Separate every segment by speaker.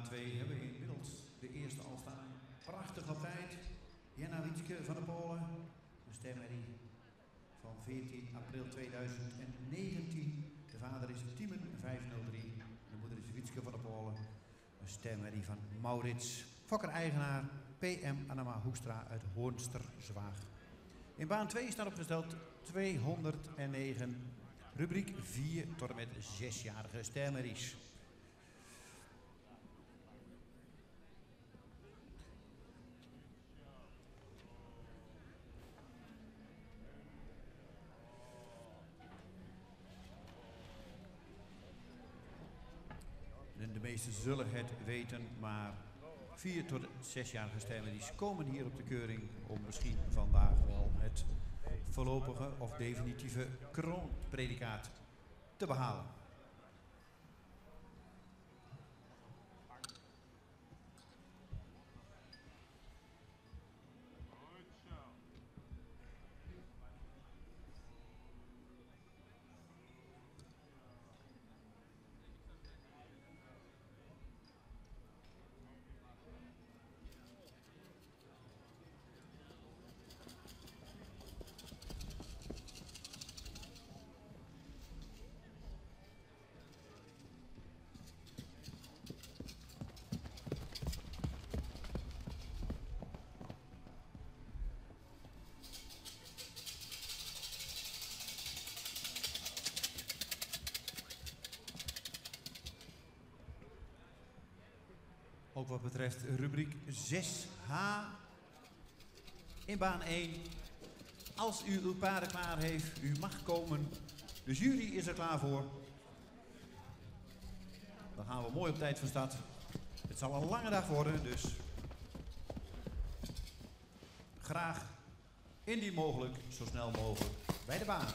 Speaker 1: 2 hebben we inmiddels de eerste al staan. Prachtig op tijd. Jenna Wietske van der Polen. Een stemmerrie van 14 april 2019. De vader is Tiemen 503. De moeder is Wietske van der Polen. Een stemmerrie van Maurits. Fokker-eigenaar PM Annema Hoekstra uit Hoornster-Zwaag. In baan 2 staat opgesteld 209. Rubriek 4 tot en met 6-jarige stemmerries. En de meesten zullen het weten, maar 4 tot 6-jarige stemmerries komen hier op de keuring om misschien vandaag wel het voorlopige of definitieve kroonpredicaat te behalen. Ook wat betreft rubriek 6H in baan 1. Als u uw paarden klaar heeft, u mag komen. De jury is er klaar voor. Dan gaan we mooi op tijd van start. Het zal een lange dag worden, dus graag indien mogelijk, zo snel mogelijk bij de baan.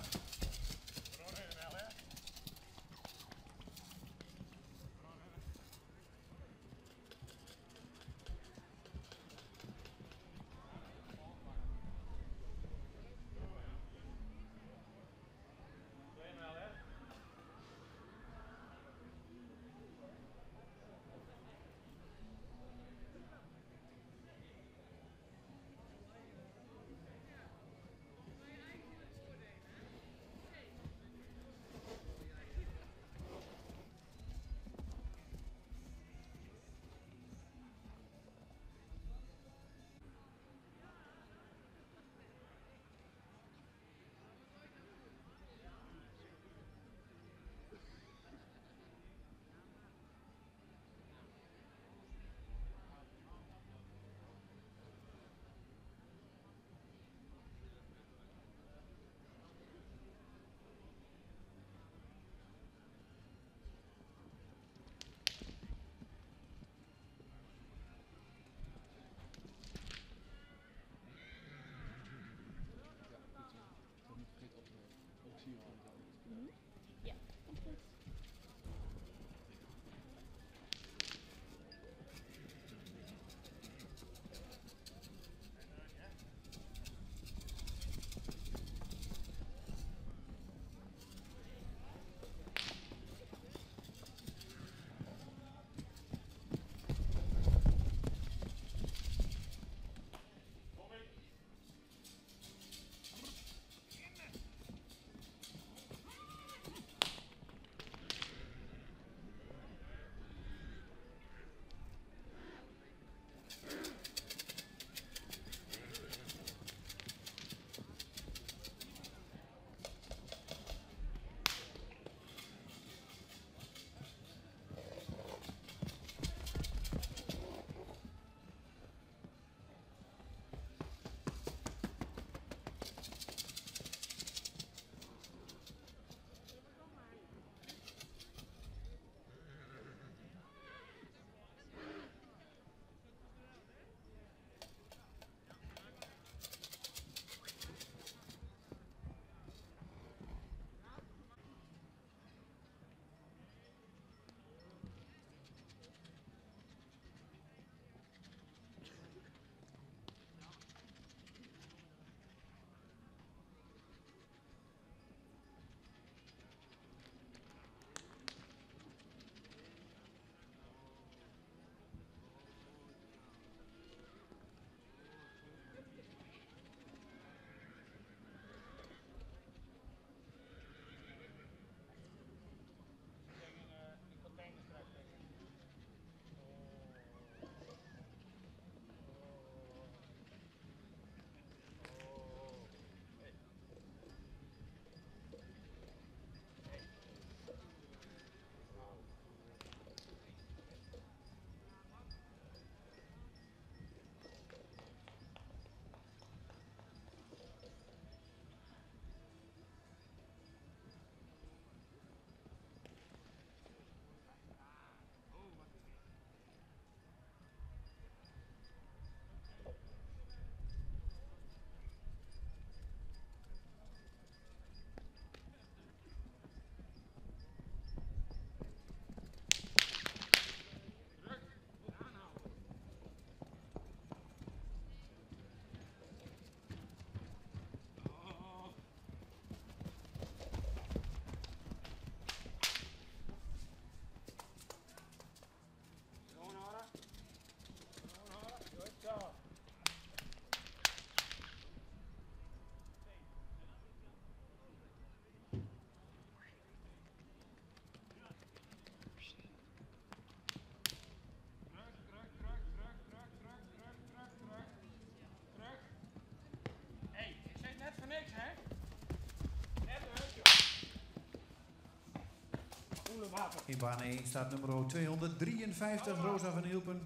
Speaker 1: In baan 1 staat nummer 253, Rosa van Hilpen.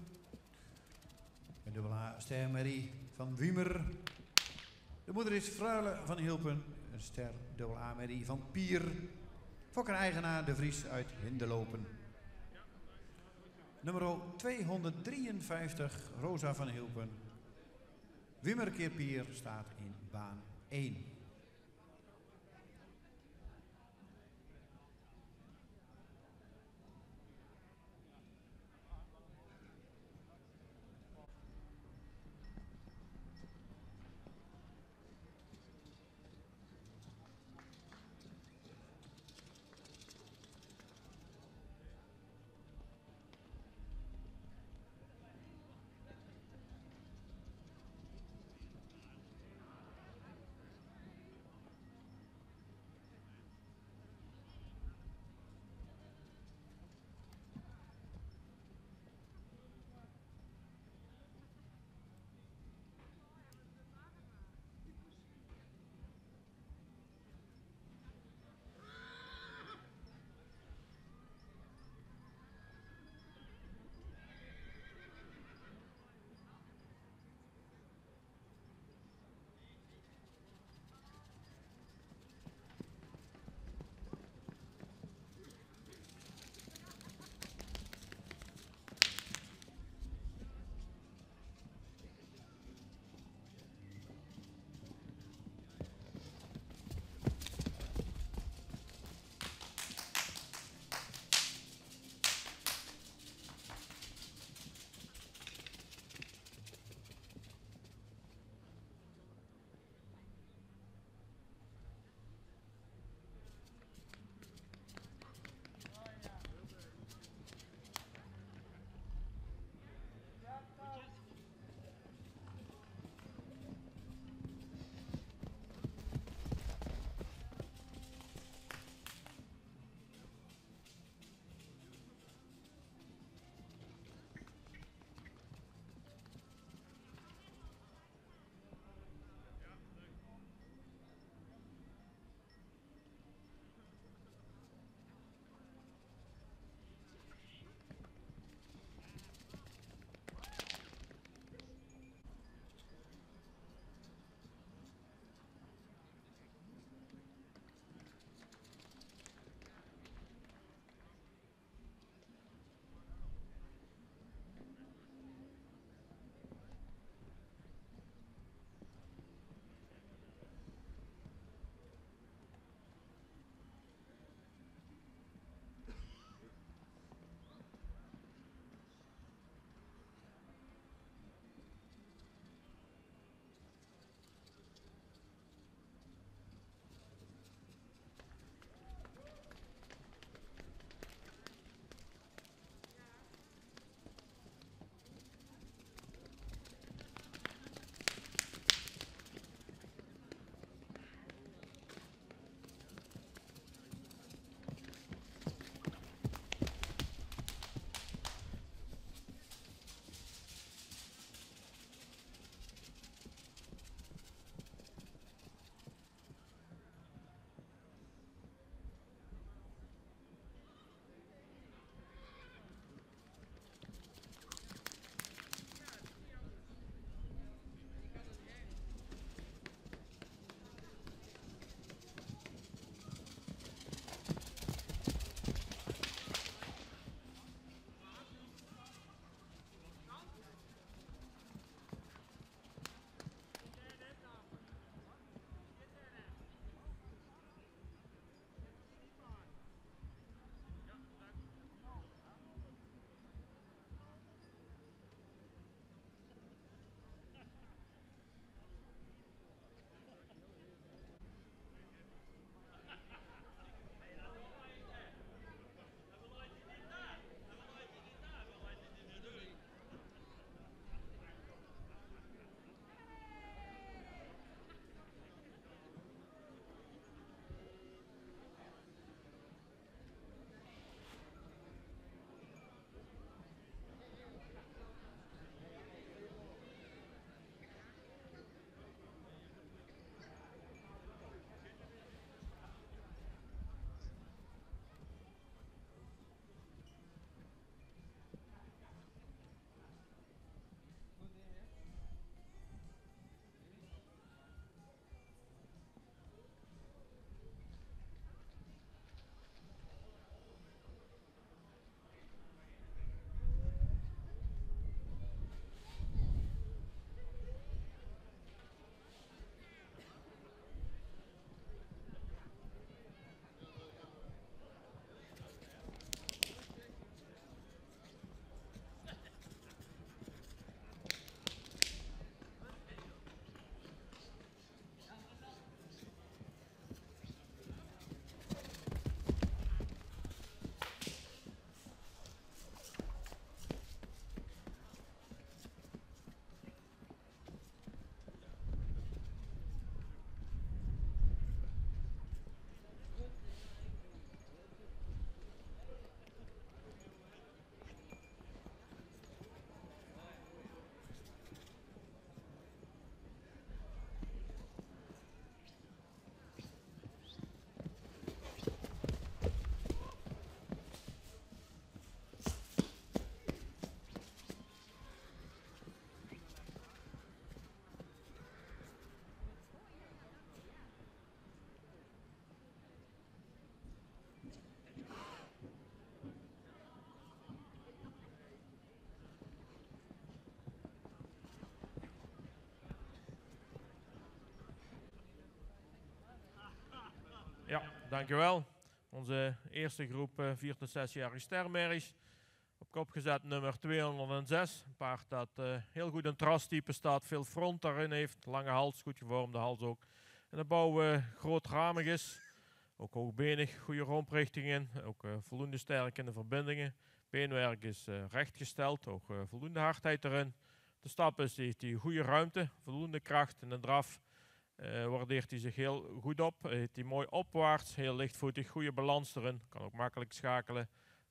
Speaker 1: Een dubbel A stermerrie van Wiemer. De moeder is Freule van Hilpen. Een ster dubbel A merrie van Pier. Fokker-eigenaar De Vries uit Hindelopen. Nummer 253, Rosa van Hilpen. Wimmer keer Pier staat in baan 1.
Speaker 2: Ja, dankjewel. Onze eerste groep 4 tot 6-jarige stermerries. Op kop gezet nummer 206. Een paard dat heel goed een trastype staat, veel front daarin heeft. Lange hals, goed gevormde hals ook. En de bouw grootramig is. Ook hoogbenig, goede romprichtingen. Ook voldoende sterk in de verbindingen. Beenwerk is rechtgesteld, ook voldoende hardheid erin. De stap heeft hij goede ruimte, voldoende kracht in de draf. Waardeert hij zich heel goed op. Heeft hij mooi opwaarts, heel lichtvoetig, goede balans erin. Kan ook makkelijk schakelen.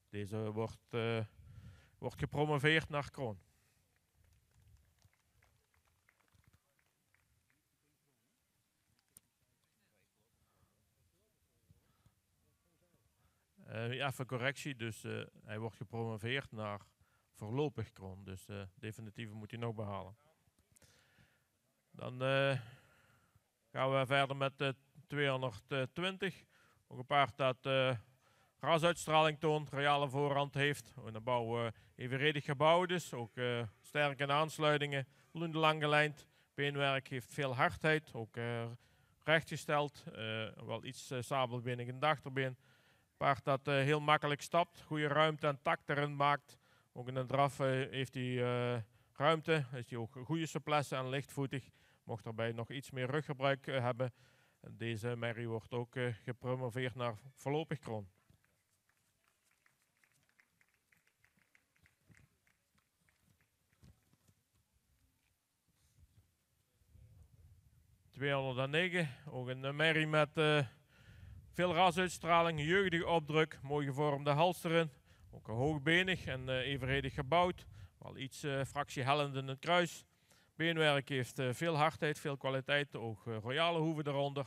Speaker 2: Deze wordt gepromoveerd naar kroon. Ja, even correctie. Dus hij wordt gepromoveerd naar voorlopig kroon. Dus definitieve moet hij nog behalen. Dan gaan we verder met 220. Ook een paard dat rasuitstraling toont, royale voorhand heeft. En de bouw evenredig gebouwd is. Ook sterke aansluitingen, voldoende lang gelijnd. Beenwerk heeft veel hardheid, ook rechtgesteld. Wel iets sabelbenig in het achterbeen. Paard dat heel makkelijk stapt, goede ruimte en tact erin maakt. Ook in de draf heeft hij ruimte, is hij ook goede souplesse en lichtvoetig. Mocht daarbij nog iets meer ruggebruik hebben. En deze merrie wordt ook gepromoveerd naar voorlopig kroon. ...209, ook een merrie met veel rasuitstraling, jeugdige opdruk, mooi gevormde hals erin. Ook hoogbenig en evenredig gebouwd. Wel iets fractie hellend in het kruis. Beenwerk heeft veel hardheid, veel kwaliteit. Ook royale hoeven eronder.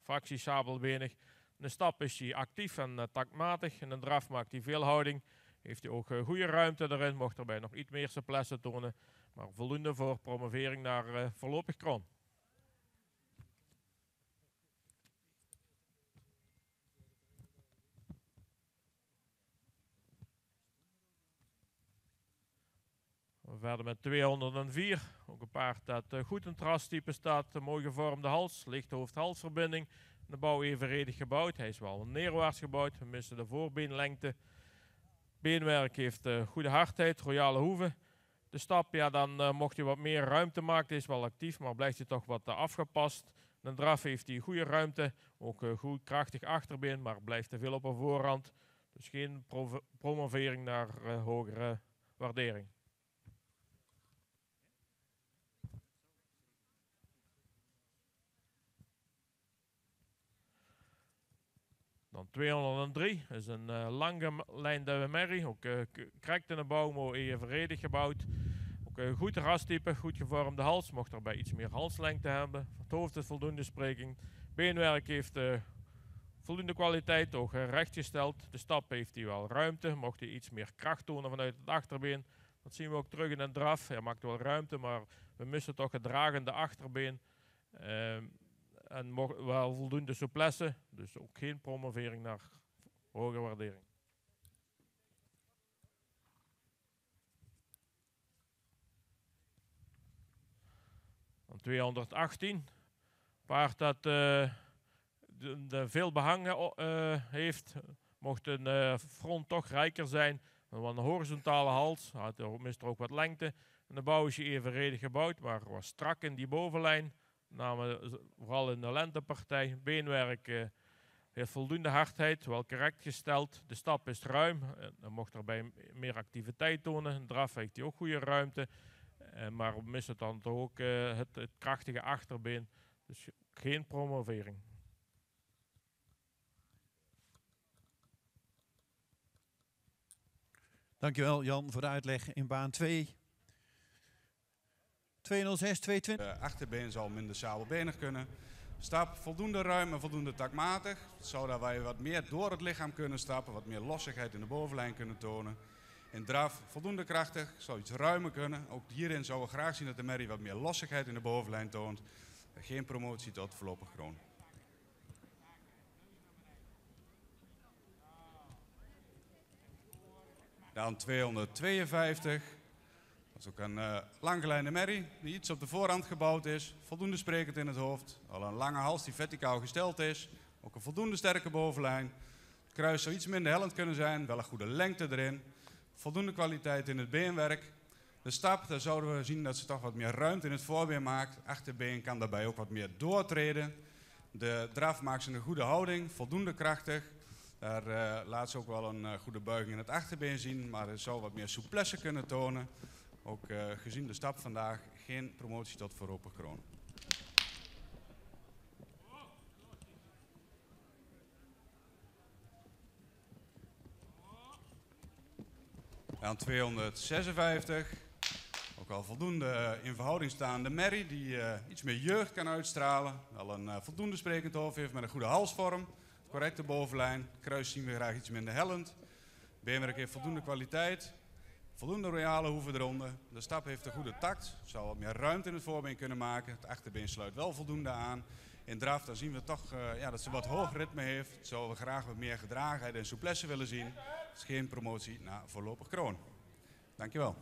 Speaker 2: Fractie sabelbenig. In de stap is hij actief en taktmatig. In de draf maakt hij veel houding. Heeft hij ook goede ruimte erin. Mocht erbij nog iets meer souplesse tonen. Maar voldoende voor promovering naar voorlopig kroon. Verder met 204, ook een paard dat goed in trastype staat, mooi gevormde hals, lichte hoofd-halsverbinding. De bouw evenredig gebouwd, hij is wel neerwaarts gebouwd, we missen de voorbeenlengte. Beenwerk heeft goede hardheid, royale hoeven. De stap, ja, dan mocht hij wat meer ruimte maken, is wel actief, maar blijft hij toch wat afgepast. De draf heeft hij goede ruimte, ook goed krachtig achterbeen, maar blijft te veel op een voorhand. Dus geen promovering naar hogere waardering. Dan 203 is een lange lijnde merrie, ook krekt in de bouw, mooi evenredig gebouwd. Ook goed rastype, goed gevormde hals, mocht erbij iets meer halslengte hebben. Het hoofd is voldoende spreking. Beenwerk heeft voldoende kwaliteit, ook rechtgesteld. De stap heeft hij wel ruimte, mocht hij iets meer kracht tonen vanuit het achterbeen. Dat zien we ook terug in een draf, hij maakt wel ruimte, maar we missen toch het dragende achterbeen. En wel voldoende souplesse, dus ook geen promovering naar hoge waardering. Dan 218, paard dat veel behang heeft, mocht een front toch rijker zijn, een horizontale hals, mist er ook wat lengte. En de bouw is evenredig gebouwd, maar was strak in die bovenlijn. Vooral in de lentepartij. Beenwerk heeft voldoende hardheid, wel correct gesteld. De stap is ruim, dan mocht erbij meer activiteit tonen. Een draf heeft hij ook goede ruimte, maar we missen dan toch ook het krachtige achterbeen. Dus geen promovering.
Speaker 1: Dankjewel Jan voor de uitleg in baan 2. 206, 220.
Speaker 3: De achterbeen zal minder sabelbenig kunnen. Stap voldoende ruim en voldoende takmatig, zodat wij wat meer door het lichaam kunnen stappen, wat meer lossigheid in de bovenlijn kunnen tonen. In draf voldoende krachtig, zou iets ruimer kunnen. Ook hierin zouden we graag zien dat de merrie wat meer lossigheid in de bovenlijn toont. Geen promotie tot voorlopig kroon. Dan 252. Dat is ook een langgeleide merrie die iets op de voorhand gebouwd is. Voldoende sprekend in het hoofd. Al een lange hals die verticaal gesteld is. Ook een voldoende sterke bovenlijn. Het kruis zou iets minder hellend kunnen zijn, wel een goede lengte erin. Voldoende kwaliteit in het beenwerk. De stap, daar zouden we zien dat ze toch wat meer ruimte in het voorbeen maakt. Achterbeen kan daarbij ook wat meer doortreden. De draf maakt ze een goede houding, voldoende krachtig. Daar laat ze ook wel een goede buiging in het achterbeen zien, maar er zou wat meer souplesse kunnen tonen. Ook gezien de stap vandaag geen promotie tot voorlopig kroon. Aan 256, ook al voldoende in verhouding staande Merrie, die iets meer jeugd kan uitstralen. Wel een voldoende sprekend hoofd heeft met een goede halsvorm, correcte bovenlijn. Kruis zien we graag iets minder hellend. Beenwerk heeft voldoende kwaliteit, voldoende royale hoeven eronder. De stap heeft een goede tact, zou wat meer ruimte in het voorbeen kunnen maken. Het achterbeen sluit wel voldoende aan. In draf dan zien we toch dat ze wat hoog ritme heeft. Zouden we graag wat meer gedragenheid en souplesse willen zien. Het is geen promotie naar voorlopig kroon. Dankjewel.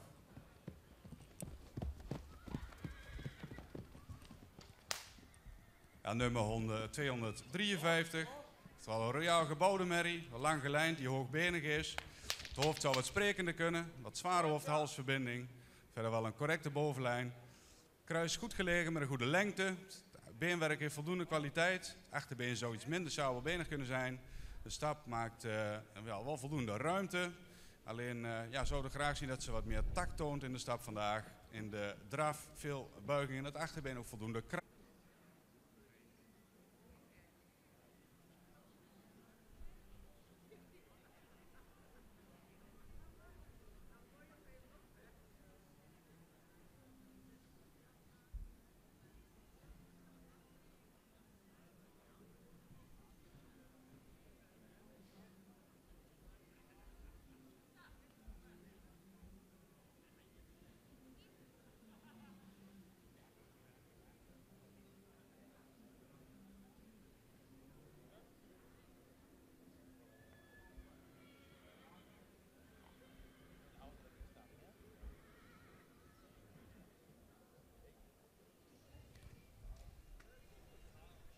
Speaker 3: Ja, nummer 253. Het is wel een royaal gebouwde merrie, wel lang gelijnd, die hoogbenig is. Het hoofd zou wat sprekender kunnen, wat zware hoofd-halsverbinding. Verder wel een correcte bovenlijn. Kruis goed gelegen met een goede lengte. Beenwerk heeft voldoende kwaliteit. Het achterbeen zou iets minder sjouwerbenig kunnen zijn. De stap maakt wel voldoende ruimte. Alleen zouden we graag zien dat ze wat meer tact toont in de stap vandaag. In de draf veel buiging in het achterbeen, ook voldoende kracht.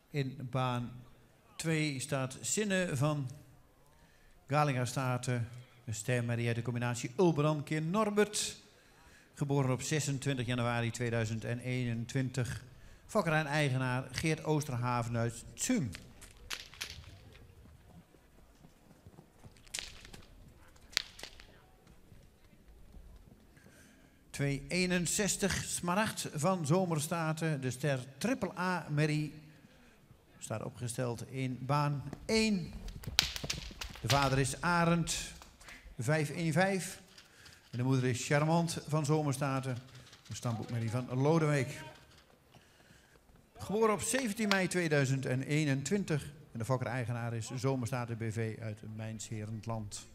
Speaker 1: In baan 2 staat Sinne van Galinga Staten. Een stermerrie uit de combinatie Ulbran keer Norbert. Geboren op 26 januari 2021. Fokker en eigenaar Geert Oosterhaven uit Tsum. ...261 Smaragd van Zomerstaten. De ster AAA merrie. Staat opgesteld in baan 1. De vader is Arend, 515. En de moeder is Charmant van Zomerstaten. Een stamboekmerrie van Lodewijk. Geboren op 17 mei 2021. En de fokker-eigenaar is Zomerstaten BV uit Mijnsherentland.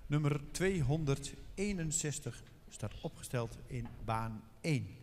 Speaker 1: Nummer 261 staat opgesteld in baan 1.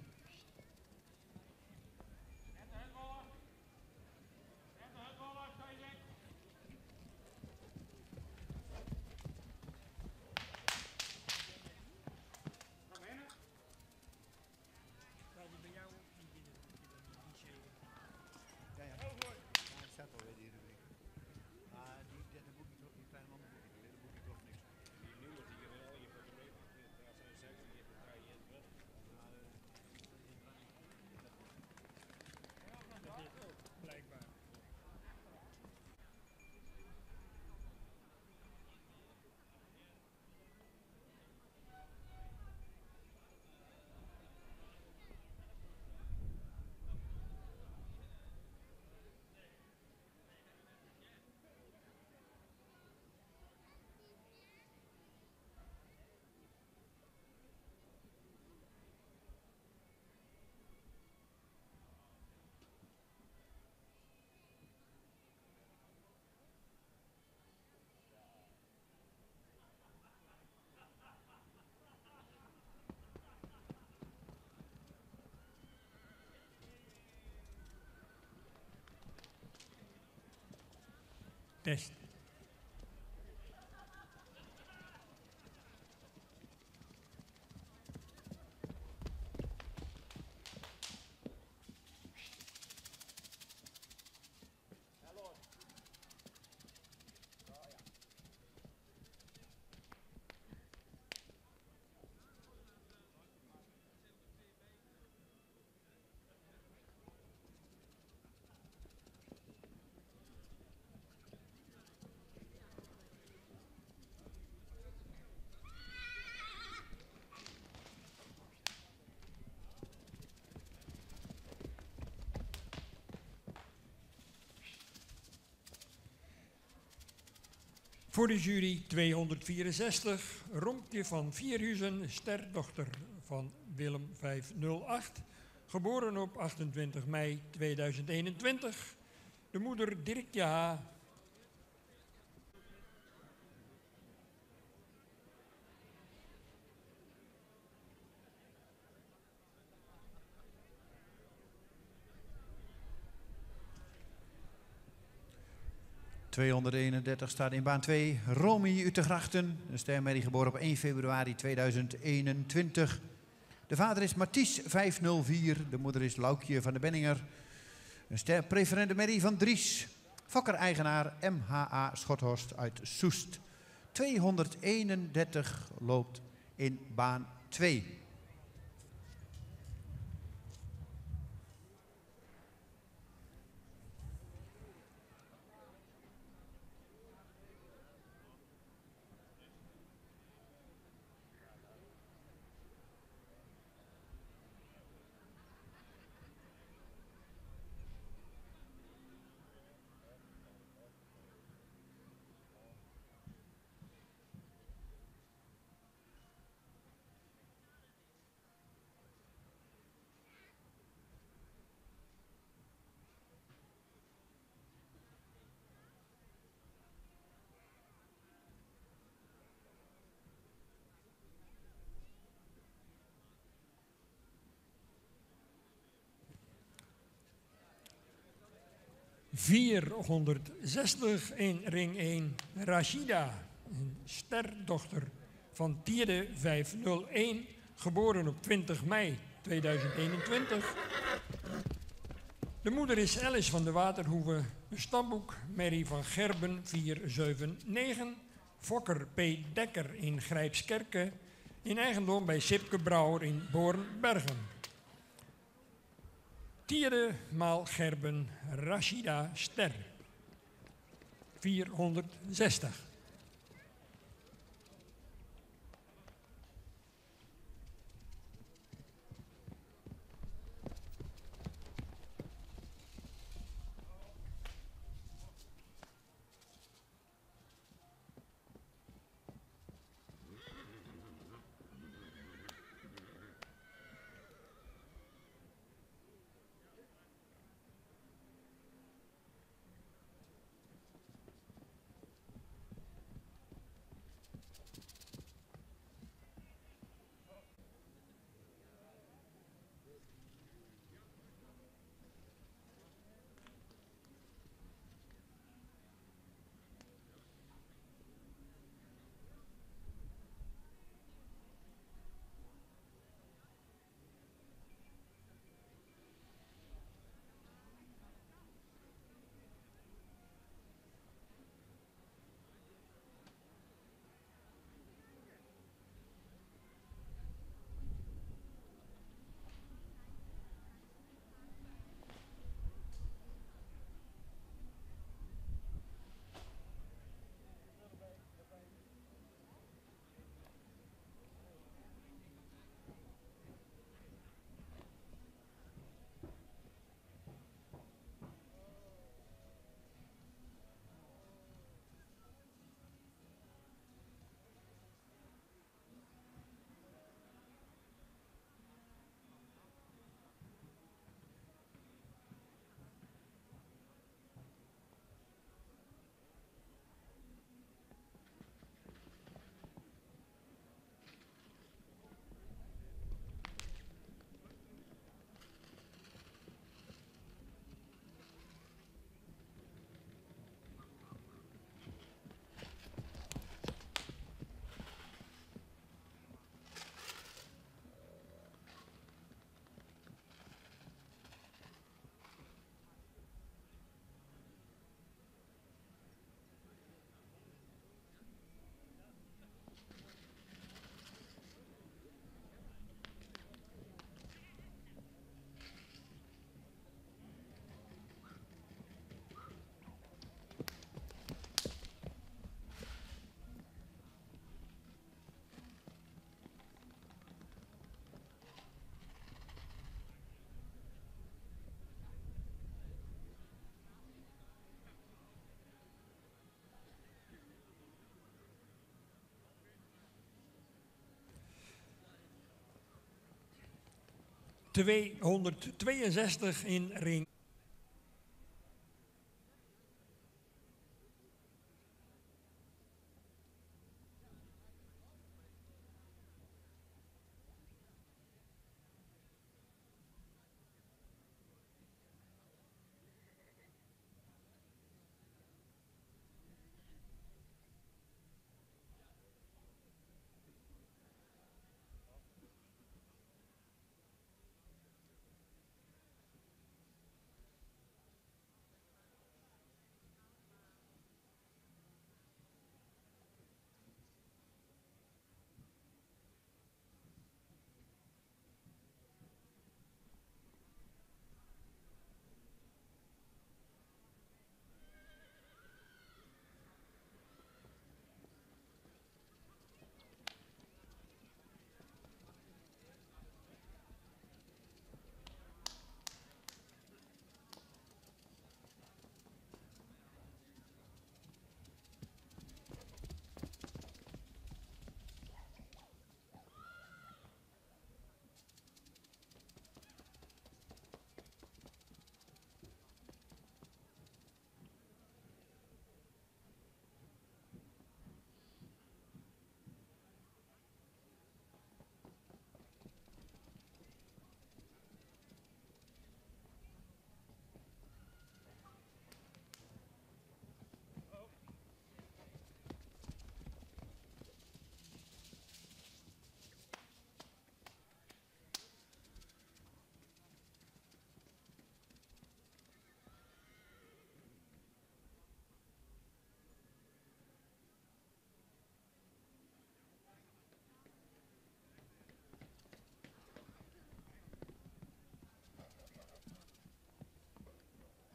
Speaker 4: Test. Voor de jury 264, Romke van Vierhuizen, sterdochter van Willem 508, geboren op 28 mei 2021. De moeder Dirkje H.
Speaker 1: ...231 staat in baan 2, Romy Utegrachten. Een stermerrie geboren op 1 februari 2021. De vader is Mathies 504, de moeder is Laukje van de Benninger. Een sterpreferente merrie van Dries. Fokker-eigenaar MHA Schothorst uit Soest. 231 loopt in baan 2.
Speaker 4: ...460 in ring 1, Rashida, een sterdochter van Tierde 501, geboren op 20 mei 2021. De moeder is Alice van de Waterhoeve, een stamboek, Mary van Gerben 479, Fokker P. Dekker in Grijpskerke, in eigendom bij Sipke Brouwer in Bornbergen. Tierde maal Gerben, Rashida Ster. 460. 262 in ring.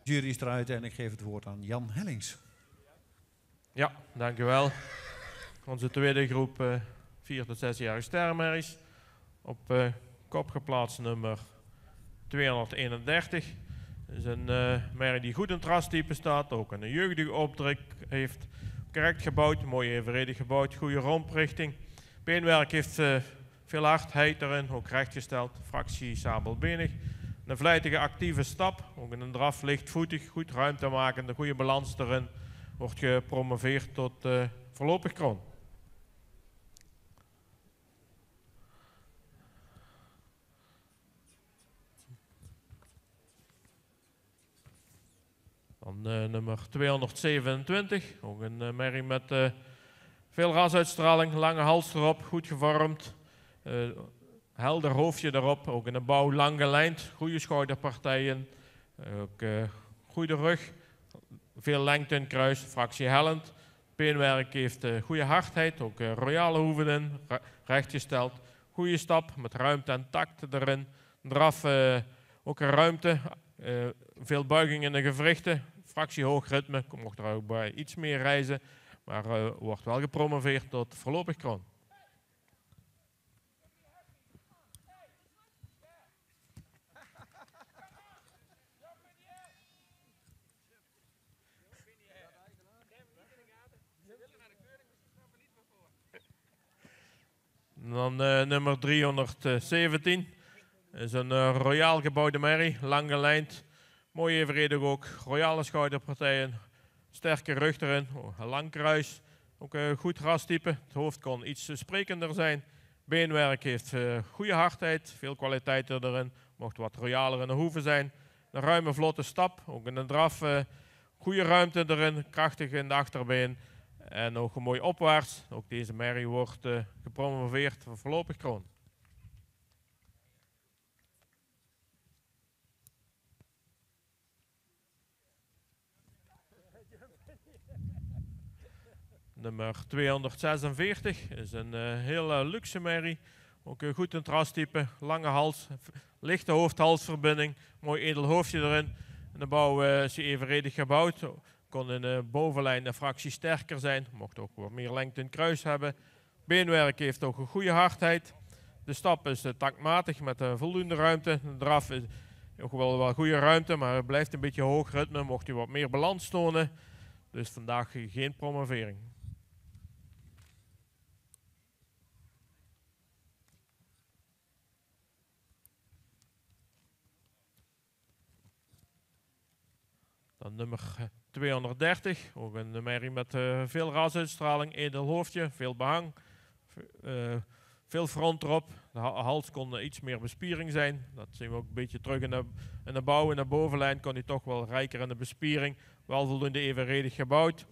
Speaker 1: Jury is eruit en ik geef het woord aan Jan Hellings.
Speaker 2: Ja, dankjewel. Onze tweede groep 4 tot 6-jarige sterrenmerries. Op kop geplaatst nummer 231. Dat is een merrie die goed in het rastype staat, ook een jeugdige opdruk heeft. Correct gebouwd, mooi evenredig gebouwd, goede romprichting. Beenwerk heeft veel hardheid erin, ook rechtgesteld, fractie sabelbenig. Een vlijtige actieve stap, ook in een draf lichtvoetig, goed ruimte maken, een goede balans erin. Wordt gepromoveerd tot voorlopig kroon. Dan nummer 227, ook een merrie met veel rasuitstraling, lange hals erop, goed gevormd. Helder hoofdje erop, ook in de bouw lang gelijnd, goede schouderpartijen, ook goede rug, veel lengte in kruis, fractie hellend. Beenwerk heeft goede hardheid, ook royale hoeven in, rechtgesteld. Goede stap met ruimte en tact erin. Draf ook een ruimte, veel buiging in de gewrichten, fractie hoog ritme, mocht er ook bij iets meer reizen, maar wordt wel gepromoveerd tot voorlopig kroon. Dan nummer 317. Dat is een royaal gebouwde merrie, lang gelijnd. Mooi evenredig ook, royale schouderpartijen, sterke rug erin, een lang kruis. Ook een goed rastype, het hoofd kon iets sprekender zijn. Beenwerk heeft goede hardheid, veel kwaliteiten erin. Mocht wat royaler in de hoeven zijn. Een ruime vlotte stap, ook in een draf. Goede ruimte erin, krachtig in de achterbeen. En ook mooi opwaarts. Ook deze merrie wordt gepromoveerd voor voorlopig kroon. Nummer 246 is een heel luxe merrie. Ook goed in het rastype, lange hals, lichte hoofd-halsverbinding, mooi edel hoofdje erin. En de bouw is evenredig gebouwd. Kon in de bovenlijn een fractie sterker zijn, mocht ook wat meer lengte in kruis hebben. Beenwerk heeft ook een goede hardheid. De stap is taktmatig met voldoende ruimte. De draf is ook wel goede ruimte, maar het blijft een beetje hoog ritme, mocht u wat meer balans tonen. Dus vandaag geen promovering. Dan nummer 230, ook een merrie met veel rasuitstraling, edel hoofdje, veel behang, veel front erop. De hals kon iets meer bespiering zijn. Dat zien we ook een beetje terug in de bouw. In de bovenlijn kon hij toch wel rijker in de bespiering, wel voldoende evenredig gebouwd.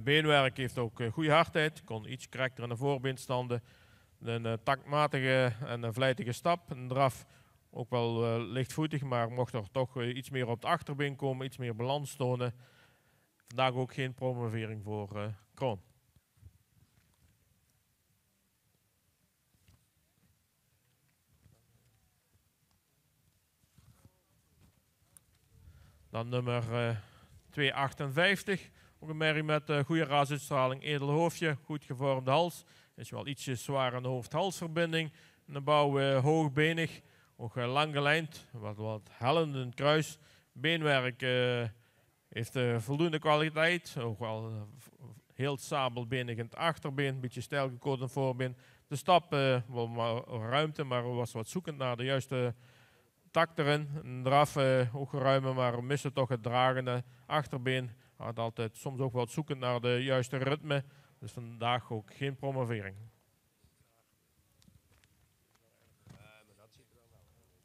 Speaker 2: Beenwerk heeft ook goede hardheid, kon iets correcter in de voorbeen standen. Een taktmatige en een vlijtige stap, een draf. Ook wel lichtvoetig, maar mocht er toch iets meer op het achterbeen komen, iets meer balans tonen. Vandaag ook geen promovering voor Kroon. Dan nummer 258, ook een merrie met goede rasuitstraling, edel hoofdje, goed gevormde hals. Is wel ietsje zwaar aan de hoofd-halsverbinding. De bouw hoogbenig. Ook lang gelijnd, wat hellend in het kruis. Beenwerk heeft voldoende kwaliteit. Ook wel heel sabelbenig in het achterbeen. Een beetje stijl gekoord in het voorbeen. De stap wel maar ruimte, maar was wat zoekend naar de juiste tak erin. Een draf ook ruimer, maar we missen toch het dragende achterbeen. Had altijd soms ook wat zoekend naar de juiste ritme. Dus vandaag ook geen promovering.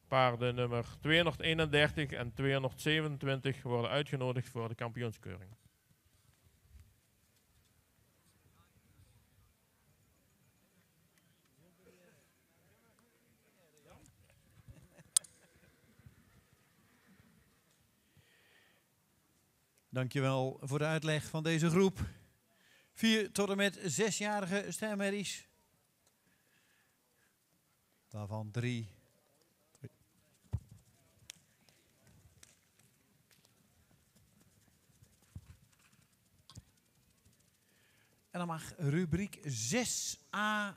Speaker 2: Paarden nummer 231 en 227 worden uitgenodigd voor de kampioenskeuring.
Speaker 1: Dankjewel voor de uitleg van deze groep. 4 tot en met 6-jarige stermerries. Daarvan 3. En dan mag rubriek 6a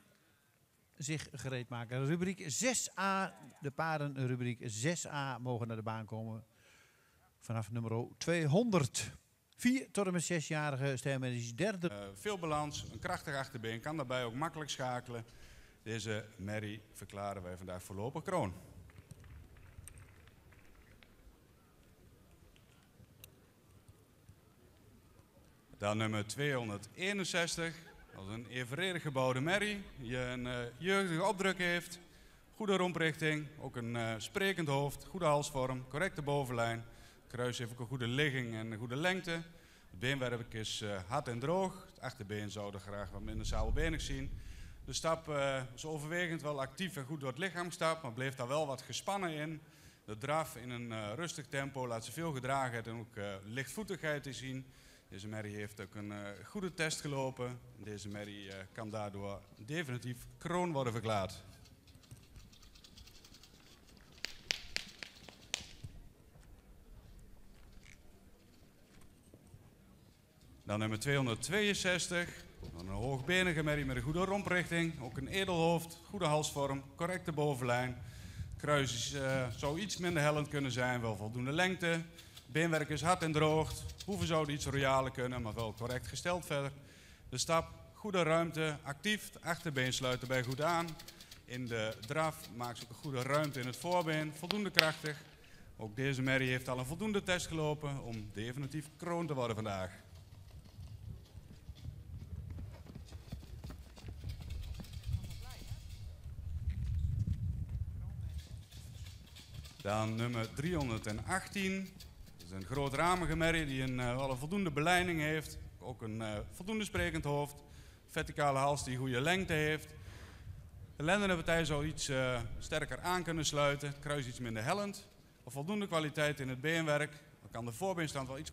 Speaker 1: zich gereed maken. Rubriek 6a, de paarden rubriek 6a mogen naar de baan komen. Vanaf nummer 200. 4 tot en met 6-jarige stermerries, derde.
Speaker 3: Veel balans, een krachtig achterbeen, kan daarbij ook makkelijk schakelen. Deze merrie verklaren wij vandaag voorlopig kroon. Dan nummer 261. Dat is een evenredig gebouwde merrie. Die een jeugdige opdruk heeft. Goede romprichting, ook een sprekend hoofd, goede halsvorm, correcte bovenlijn. Kruis heeft ook een goede ligging en een goede lengte. Het beenwerk is hard en droog. Het achterbeen zouden graag wat minder sabelbenig zien. De stap is overwegend wel actief en goed door het lichaam gestapt, maar bleef daar wel wat gespannen in. De draf in een rustig tempo laat ze veel gedragenheid en ook lichtvoetigheid te zien. Deze merrie heeft ook een goede test gelopen. Deze merrie kan daardoor definitief kroon worden verklaard. Dan nummer 262. Dan een hoogbenige merrie met een goede romprichting. Ook een edel hoofd, goede halsvorm, correcte bovenlijn. Kruis zou iets minder hellend kunnen zijn, wel voldoende lengte. Beenwerk is hard en droog. Hoeven zouden iets royaler kunnen, maar wel correct gesteld verder. De stap, goede ruimte, actief. Het achterbeen sluit erbij goed aan. In de draf maakt ze ook een goede ruimte in het voorbeen. Voldoende krachtig. Ook deze merrie heeft al een voldoende test gelopen om definitief kroon te worden vandaag. Dan nummer 318. Dat is een grootramige merrie die wel een voldoende beleiding heeft. Ook een voldoende sprekend hoofd. Verticale hals die goede lengte heeft. De lendende partij zou iets sterker aan kunnen sluiten. Het kruis iets minder hellend. Of voldoende kwaliteit in het beenwerk. Dan kan de voorbeenstand wel iets...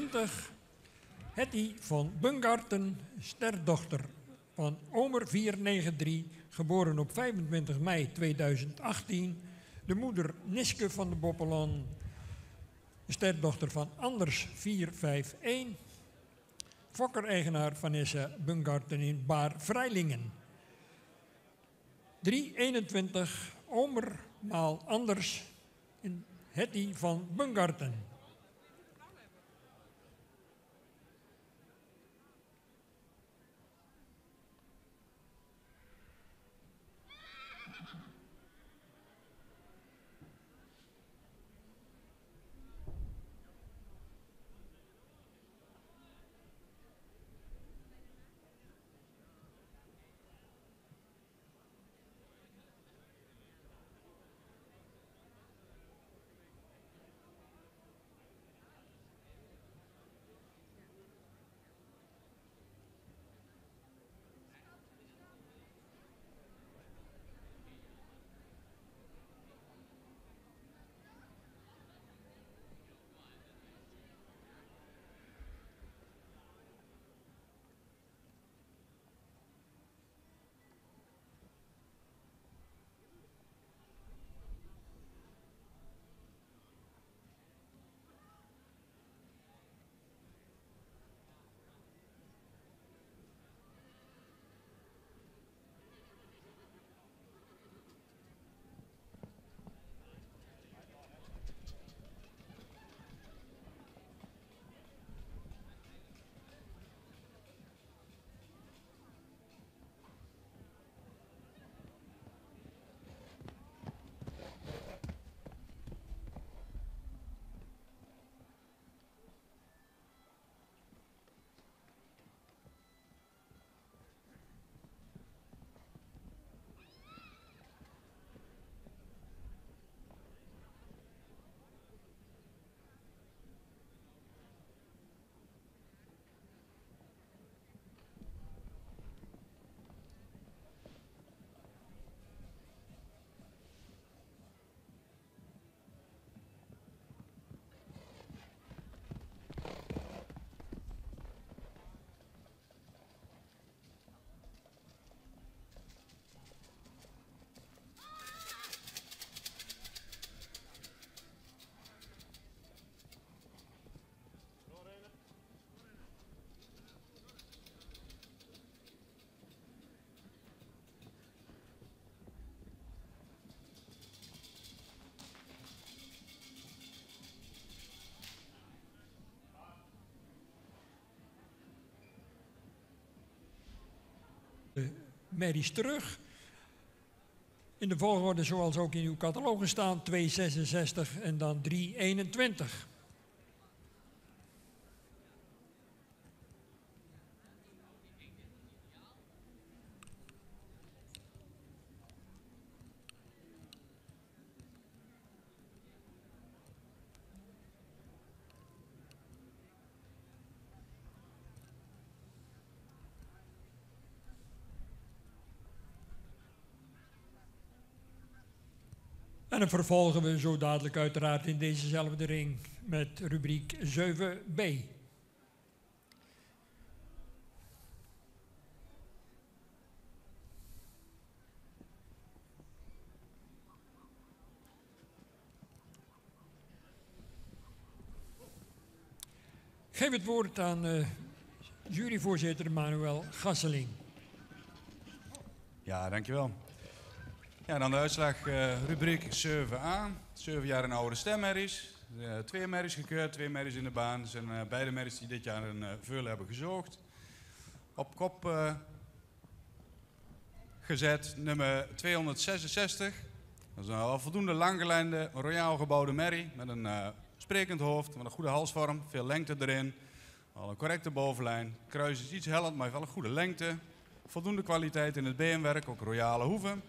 Speaker 4: 20. Hetty van Bungarten, sterdochter van Omer 493, geboren op 25 mei 2018. De moeder Niske van de Boppelan, sterdochter van Anders 451. Fokker-eigenaar Vanessa Bungarten in Baar-Vrijlingen. 321 Omer maal Anders in Hetty van Bungarten. Merries terug. In de volgorde zoals ook in uw catalogus staan, 266 en dan 321. En dan vervolgen we zo dadelijk uiteraard in dezezelfde ring met rubriek 7b. Geef het woord aan juryvoorzitter Manuel Gasseling.
Speaker 3: Ja, dankjewel. Ja, dan de uitslag rubriek 7a. 7 jaar en oude stemmerries. 2 merries gekeurd, 2 merries in de baan. Dat zijn beide merries die dit jaar een veul hebben gezoogd. Op kop gezet nummer 266. Dat is een al voldoende langgelijnde, royaal gebouwde merrie. Met een sprekend hoofd, met een goede halsvorm, veel lengte erin. Al een correcte bovenlijn. Kruis is iets hellend, maar heeft wel een goede lengte. Voldoende kwaliteit in het beenwerk, ook royale hoeven.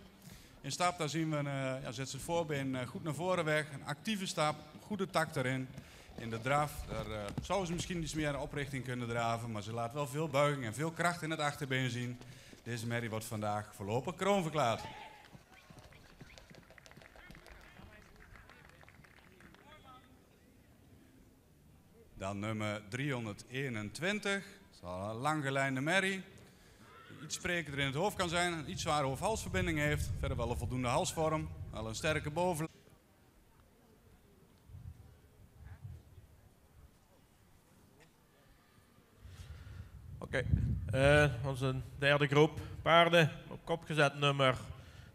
Speaker 3: In stap, daar zien we, zet ze het voorbeen goed naar voren weg. Een actieve stap, goede takt erin. In de draf, daar zou ze misschien iets meer oprichting kunnen draven. Maar ze laat wel veel buiging en veel kracht in het achterbeen zien. Deze merrie wordt vandaag voorlopig kroonverklaard. Dan nummer 321. Dat is al een langgelijnde merrie. Iets sprekender in het hoofd kan zijn, een iets zware hoofd-halsverbinding heeft. Verder wel een voldoende halsvorm, wel een sterke bovenlijn.
Speaker 2: Oké, onze derde groep paarden op kop gezet nummer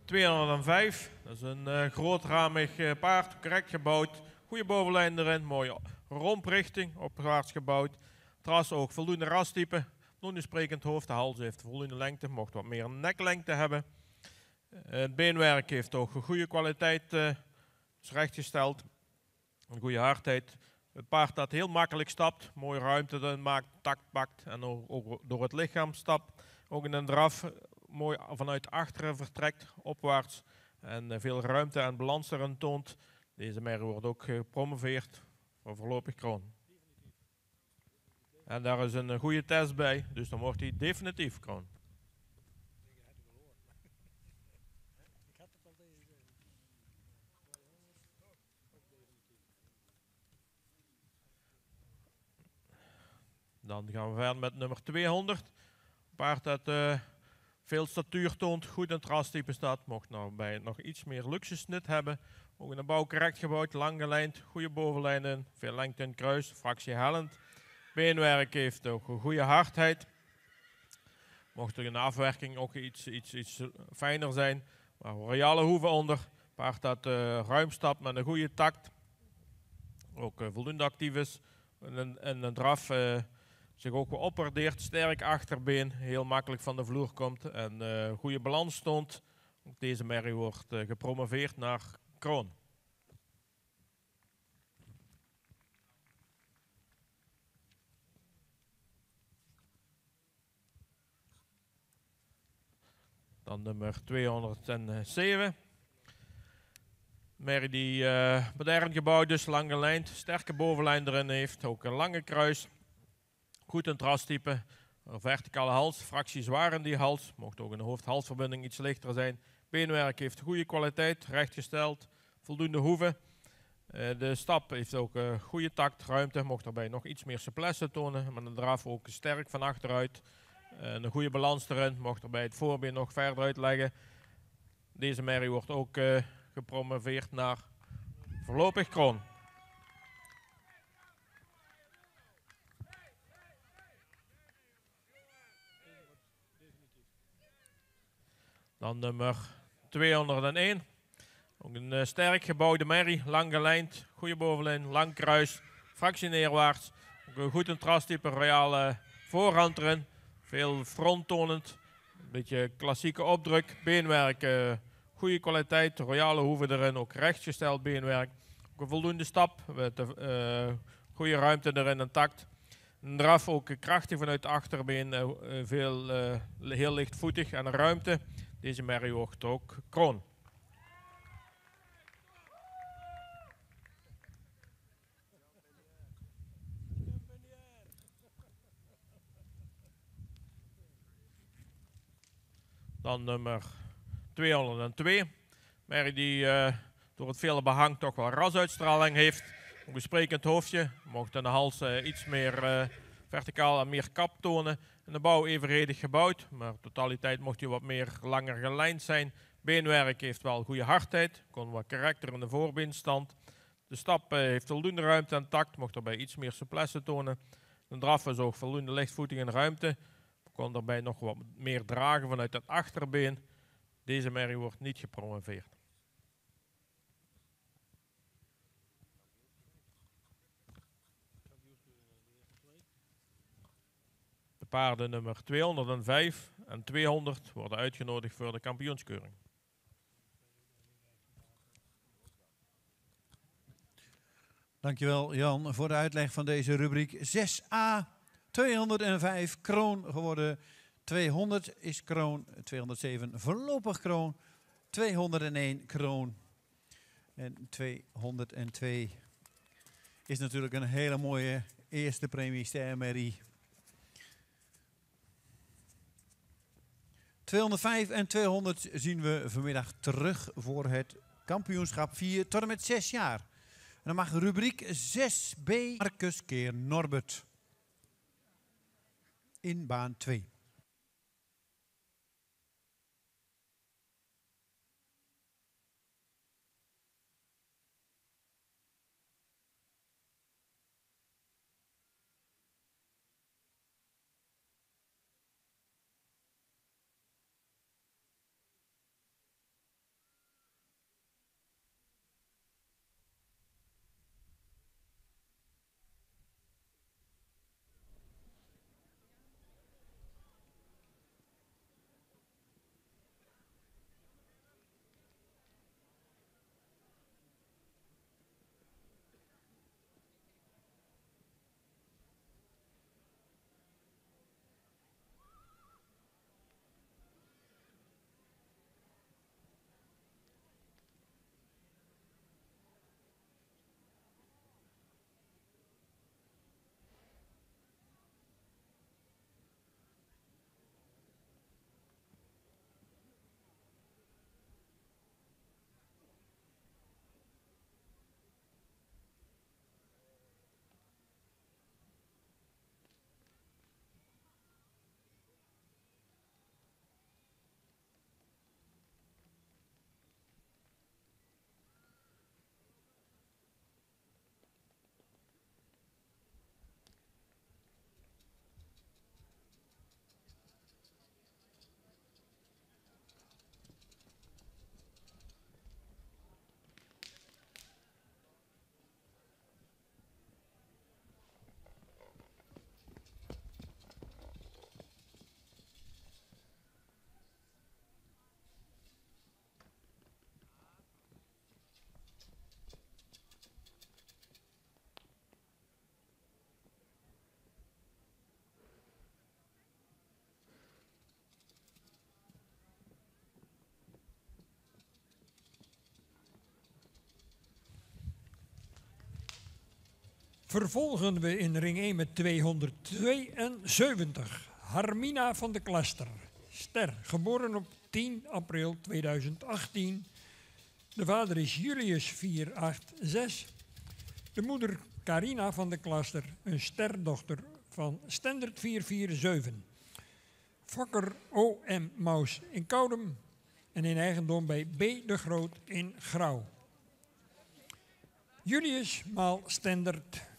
Speaker 2: 205. Dat is een grootramig paard, correct gebouwd. Goede bovenlijn erin, mooie romprichting, opwaarts gebouwd. Tras ook voldoende rastype, voldoende sprekend hoofd. De hals heeft voldoende lengte, mocht wat meer neklengte hebben. Het beenwerk heeft ook een goede kwaliteit, is rechtgesteld. Een goede hardheid. Het paard dat heel makkelijk stapt, mooie ruimte erin maakt, takt pakt en ook door het lichaam stapt. Ook in een draf mooi vanuit achteren vertrekt, opwaarts. En veel ruimte en balans erin toont. Deze merrie wordt ook gepromoveerd voor voorlopig kroon. En daar is een goede test bij, dus dan wordt hij definitief kroon. Dan gaan we verder met nummer 200. Een paard dat veel statuur toont, goed in het rastype staat. Mocht nou bij nog iets meer luxe snit hebben. Ook in de bouw correct gebouwd, lang gelijnd, goede bovenlijn in, veel lengte in het kruis, fractie hellend. Beenwerk heeft ook een goede hardheid. Mocht er in de afwerking ook iets fijner zijn. Maar royale hoeven onder. Paard dat ruim stapt met een goede takt. Ook voldoende actief is. En een draf zich ook wel opwaardeert. Sterk achterbeen. Heel makkelijk van de vloer komt. En goede balans toont. Ook deze merrie wordt gepromoveerd naar kroon. Dan nummer 207. Merrie die modern gebouwd is, lang gelijnd, sterke bovenlijn erin heeft. Ook een lange kruis. Goed in het rastype. Een verticale hals, fractie zwaar in die hals. Mocht ook in de hoofd-halsverbinding iets lichter zijn. Beenwerk heeft goede kwaliteit, rechtgesteld. Voldoende hoeven. De stap heeft ook goede takt, ruimte. Mocht daarbij nog iets meer souplesse tonen. Maar de draf ook sterk van achteruit. Een goede balans erin, mocht er bij het voorbeen nog verder uitleggen. Deze merrie wordt ook gepromoveerd naar voorlopig kroon. Dan nummer 201. Ook een sterk gebouwde merrie, lang gelijnd, goede bovenlijn, lang kruis, fractie neerwaarts. Ook een goed in het rastype, royale voorhand erin. Veel fronttonend, een beetje klassieke opdruk, beenwerk, goede kwaliteit, royale hoeven erin, ook rechtgesteld beenwerk. Ook een voldoende stap, met goede ruimte erin en takt. Een draf ook krachtig vanuit de achterbeen, heel lichtvoetig en ruimte. Deze merrie wordt ook kroon. Dan nummer 202. Merrie die door het vele behang toch wel rasuitstraling heeft. Ook een sprekend hoofdje. Mocht aan de hals iets meer verticaal en meer kap tonen. En de bouw evenredig gebouwd. Maar de totaliteit mocht hij wat meer langer gelijnd zijn. Beenwerk heeft wel goede hardheid. Kon wat karakter in de voorbeenstand. De stap heeft voldoende ruimte en takt. Mocht daarbij iets meer souplesse tonen. De draf is ook voldoende lichtvoetig en ruimte. Kon daarbij nog wat meer dragen vanuit het achterbeen. Deze merrie wordt niet gepromoveerd. De paarden nummer 205 en 200 worden uitgenodigd voor de kampioenskeuring.
Speaker 1: Dankjewel Jan voor de uitleg van deze rubriek. 6a, 205 kroon geworden. 200 is kroon, 207 voorlopig kroon, 201 kroon en 202 is natuurlijk een hele mooie eerste premie stermerrie. 205 en 200 zien we vanmiddag terug voor het kampioenschap 4 tot en met 6 jaar. dan mag rubriek 6b Marcus keer Norbert in baan 2.
Speaker 4: Vervolgen we in ring 1 met 272. Harmina van de Klaster. Ster, geboren op 10 april 2018. De vader is Julius 486. De moeder Carina van de Klaster, een sterdochter van Stendert 447. Fokker O.M. Maus in Koudem en in eigendom bij B. de Groot in Grauw. Julius maal Stendert.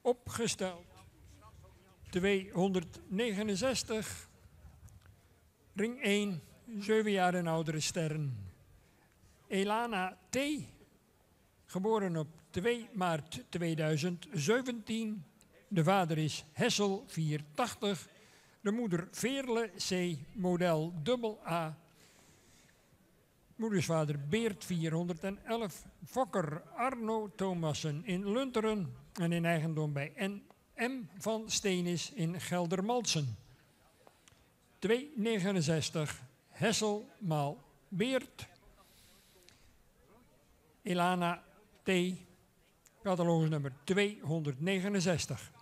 Speaker 4: opgesteld. 269. Ring 1, 7 jaar en oudere sterren. Elana T., geboren op 2 maart 2017. De vader is Hessel 480. De moeder Veerle C. model AA. Moedersvader Beert 411. Fokker Arno Thomassen in Lunteren en in eigendom bij N.M. van Steenis in Geldermalsen. 269 Hessel maal Beert. Elana T. Catalogus nummer 269.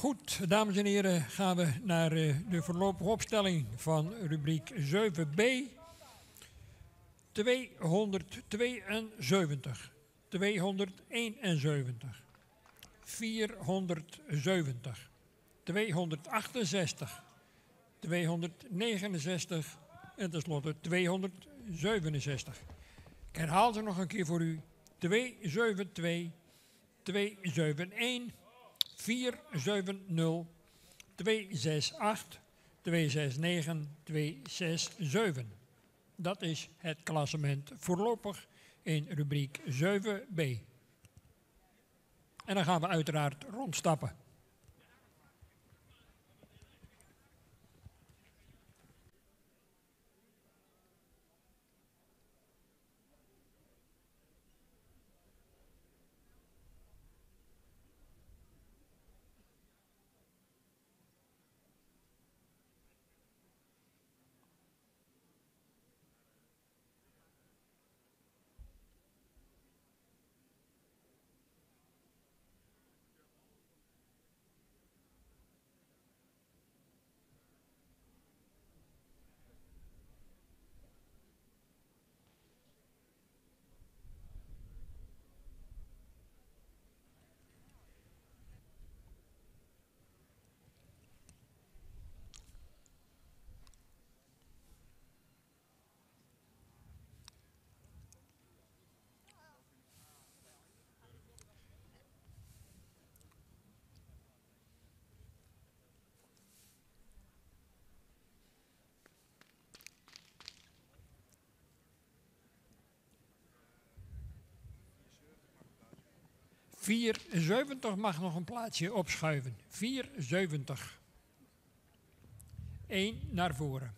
Speaker 4: Goed, dames en heren, gaan we naar de voorlopige opstelling van rubriek 7b. 272, 271, 470, 268, 269 en tenslotte 267. Ik herhaal ze nog een keer voor u. 272, 271, 470, 268, 269, 267. Dat is het klassement voorlopig in rubriek 7b. En dan gaan we uiteraard rondstappen. 470 mag nog een plaatsje opschuiven. 470. 1 naar voren.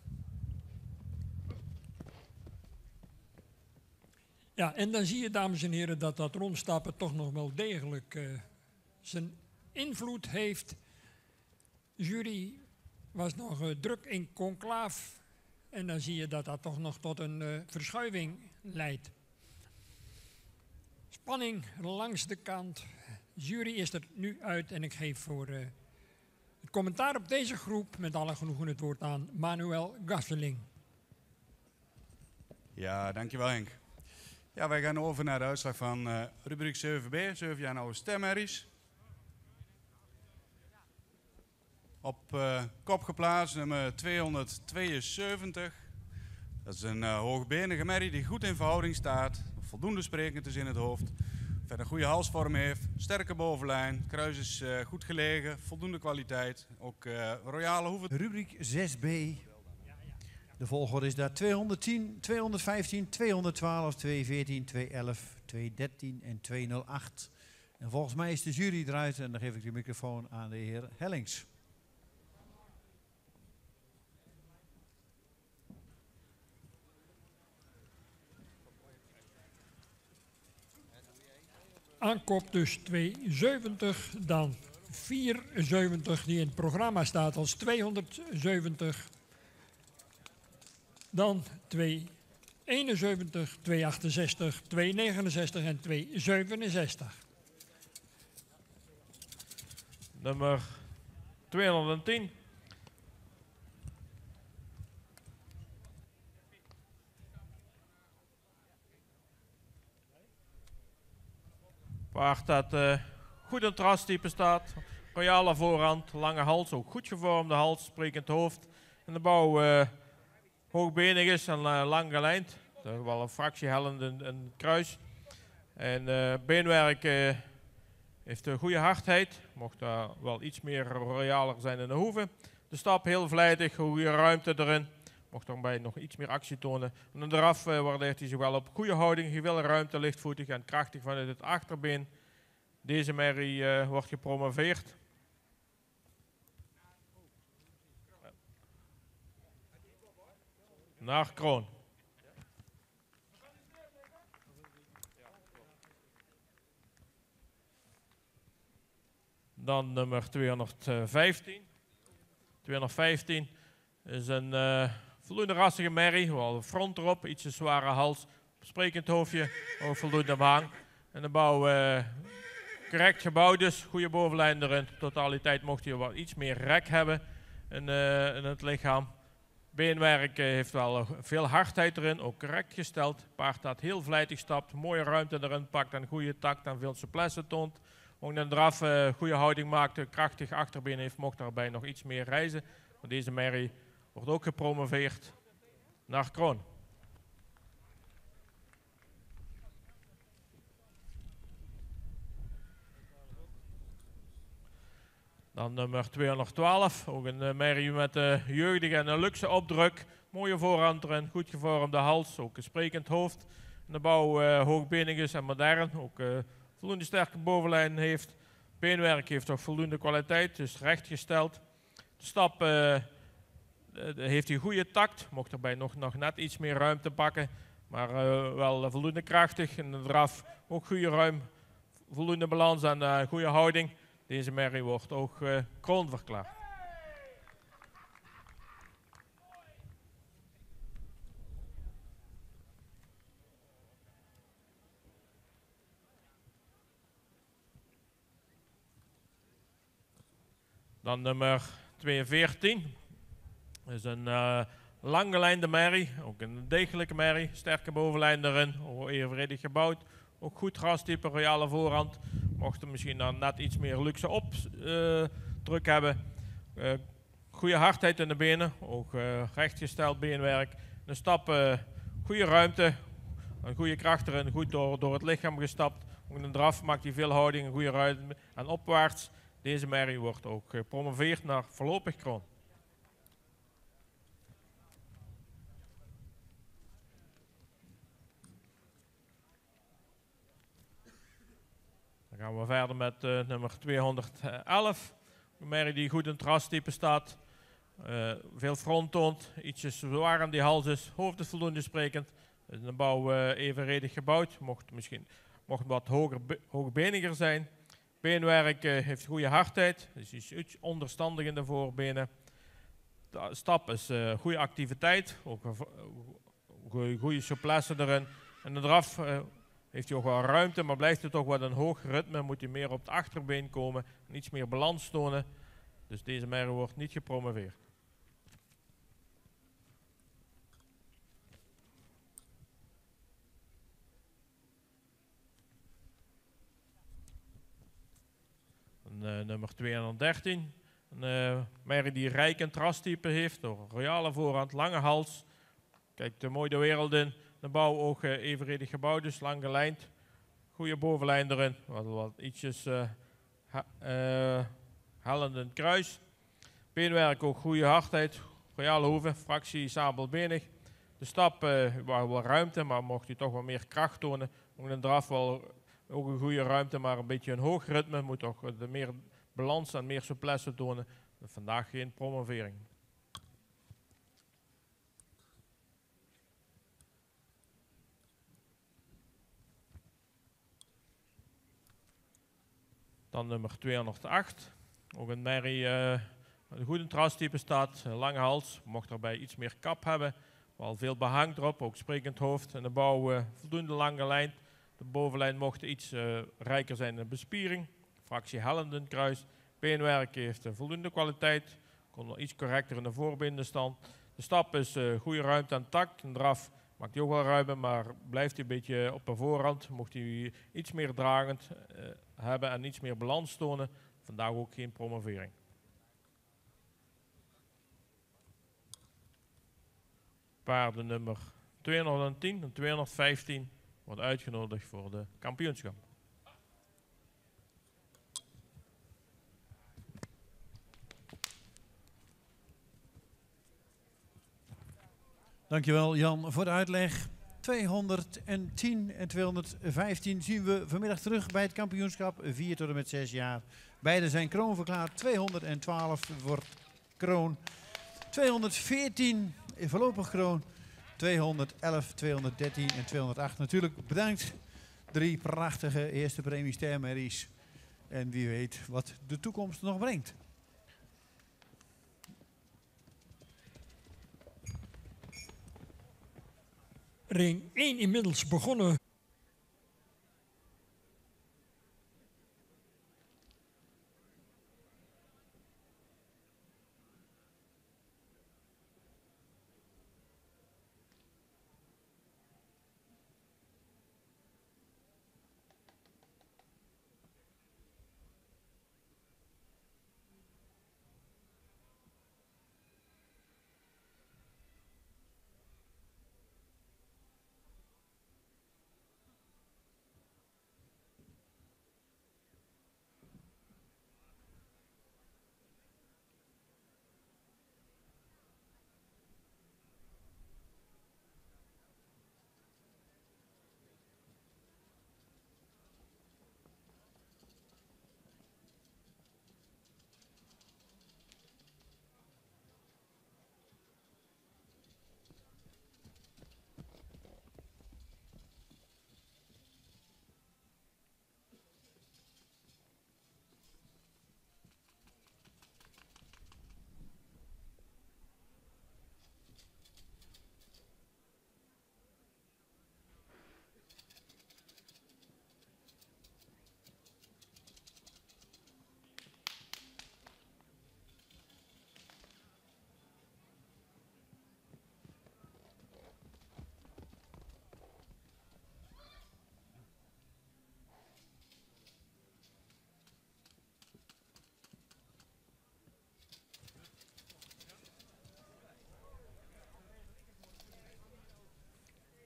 Speaker 4: Ja, en dan zie je, dames en heren, dat dat rondstappen toch nog wel degelijk zijn invloed heeft. De jury was nog druk in conclaaf en dan zie je dat dat toch nog tot een verschuiving leidt. Spanning langs de kant. De jury is er nu uit en ik geef voor het commentaar op deze groep met alle genoegen het woord aan Manuel Gasseling.
Speaker 3: Ja, dankjewel Henk. Ja, wij gaan over naar de uitslag van rubriek 7b, 7 jaar oude stemmerries. Op kop geplaatst nummer 272. Dat is een hoogbenige merrie die goed in verhouding staat, voldoende sprekend is in het hoofd, verder een goede halsvorm heeft, sterke bovenlijn, kruis is goed gelegen, voldoende kwaliteit, ook royale hoeven.
Speaker 1: Rubriek 6b. De volgorde is daar 210, 215, 212, 214, 211, 213 en 208. En volgens mij is de jury eruit en dan geef ik de microfoon aan de heer Hellings.
Speaker 4: Aankop dus 270, dan 470 die in het programma staat als 270. Dan 271, 268, 269 en 267.
Speaker 2: Nummer 210. Paard dat goed in het rastype staat. Royale voorhand, lange hals, ook goed gevormde hals, sprekend hoofd. En de bouw hoogbenig is en lang gelijnd. Wel een fractie hellend in het kruis. En beenwerk heeft een goede hardheid. Mocht daar wel iets meer royaler zijn in de hoeven. De stap heel vlijtig, goede ruimte erin. Mocht daarbij nog iets meer actie tonen. En dan eraf waardeert hij zich wel op goede houding, veel ruimte, lichtvoetig en krachtig vanuit het achterbeen. Deze merrie wordt gepromoveerd. Naar Kroon. Dan nummer 215. 215 is een voldoende rassige merrie, wel front erop, ietsje zware hals, sprekend hoofdje, ook voldoende baan. En de bouw correct gebouwd dus, goede bovenlijn erin. Totaliteit mocht hij wel iets meer rek hebben in het lichaam. Beenwerk heeft wel veel hardheid erin, ook correct gesteld. Paard dat heel vlijtig stapt, mooie ruimte erin pakt en goede takt en veel souplesse toont. Ook een draf goede houding maakt, krachtig achterbeen heeft, mocht daarbij nog iets meer reizen. Maar deze merrie wordt ook gepromoveerd naar Kroon. Dan nummer 212, ook een merrie met jeugdige en een luxe opdruk. Mooie voorhand erin, goed gevormde hals, ook een sprekend hoofd. En de bouw hoogbenig is en modern, ook voldoende sterke bovenlijn heeft. Beenwerk heeft ook voldoende kwaliteit, dus rechtgesteld. De stap heeft hij goede takt, mocht erbij nog net iets meer ruimte pakken. Maar wel voldoende krachtig. En de draf ook goede ruim, voldoende balans en goede houding. Deze merrie wordt ook kroon verklaard. Dan nummer 214. Dat is een langgelijnde merrie, ook een degelijke merrie, sterke bovenlijn erin, evenredig gebouwd. Ook goed rastype, royale voorhand. Mocht er misschien dan net iets meer luxe opdruk hebben. Goede hardheid in de benen, ook rechtgesteld beenwerk. De stap, goede ruimte, een goede kracht erin, goed door het lichaam gestapt. Ook een draf maakt hij veel houding, een goede ruimte en opwaarts. Deze merrie wordt ook gepromoveerd naar voorlopig kroon. Dan gaan we verder met nummer 211. Een merrie die goed in het rastype staat. Veel front toont, ietsjes zwaar aan die hals is, hoofd is voldoende sprekend. Is een bouw evenredig gebouwd, mocht wat hoogbeniger zijn. Beenwerk heeft goede hardheid, dus is iets onderstandig in de voorbenen. De stap is goede activiteit, ook goede souplesse erin. En de draf heeft hij ook wel ruimte, maar blijft het toch wat een hoog ritme, moet hij meer op het achterbeen komen en iets meer balans tonen. Dus deze merrie wordt niet gepromoveerd. Nummer 213. Een merrie die rijk in rastype heeft, door een royale voorhand, lange hals. Kijkt mooi de wereld in. De bouw ook evenredig gebouwd, dus lang gelijnd. Goede bovenlijn erin, wat ietsjes hellend in het kruis. Beenwerk ook goede hardheid, royale hoeven, fractie sabelbenig. De stap wel ruimte, maar mocht hij toch wat meer kracht tonen. Ook een draf wel ook een goede ruimte, maar een beetje een hoog ritme. Moet toch meer balans en meer souplesse tonen. Vandaag geen promovering. Dan nummer 208. Ook een merrie een goed in het rastype staat, een lange hals. Mocht daarbij iets meer kap hebben. Wel veel behang erop, ook sprekend hoofd. En de bouw voldoende lang gelijnd. De bovenlijn mocht iets rijker zijn in de bespiering. Fractie hellend in het kruis. Beenwerk heeft voldoende kwaliteit. Kon nog iets correcter in de voorbeendenstand. De stap is goede ruimte aan tak. Een draf maakt hij ook wel ruimer, maar blijft hij een beetje op de voorhand. Mocht hij iets meer dragend hebben en iets meer balans tonen. Vandaag ook geen promovering. Paarden nummer 210 en 215 wordt uitgenodigd voor de kampioenschap.
Speaker 1: Dankjewel Jan voor de uitleg. 210 en 215 zien we vanmiddag terug bij het kampioenschap 4 tot en met 6 jaar. Beide zijn kroon verklaard. 212 wordt kroon. 214 voorlopig kroon. 211, 213 en 208. Natuurlijk bedankt. 3 prachtige eerste premie stermerries. En wie weet wat de toekomst nog brengt.
Speaker 4: Ring 1 inmiddels begonnen.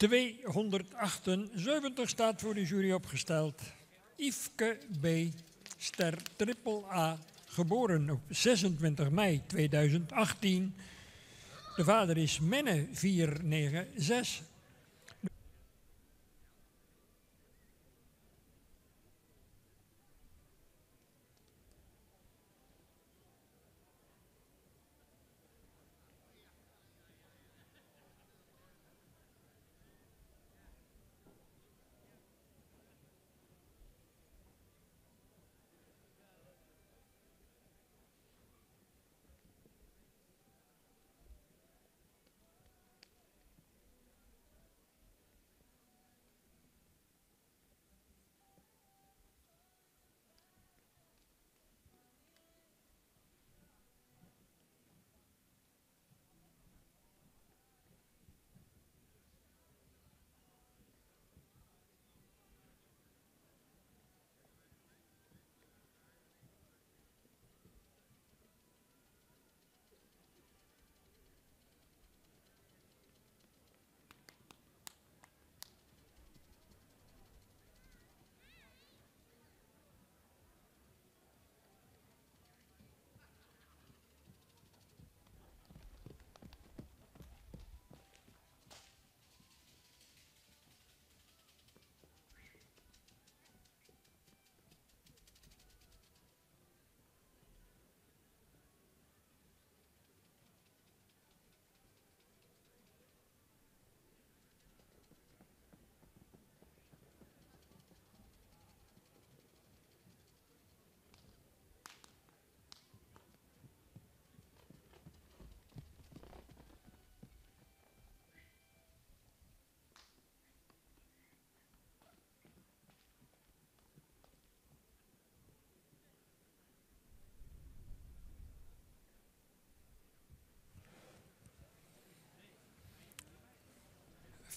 Speaker 4: ...278 staat voor de jury opgesteld. Yveske B. Ster AAA, geboren op 26 mei 2018. De vader is Menne 496.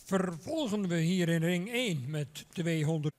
Speaker 4: vervolgen we hier in ring 1 met 200.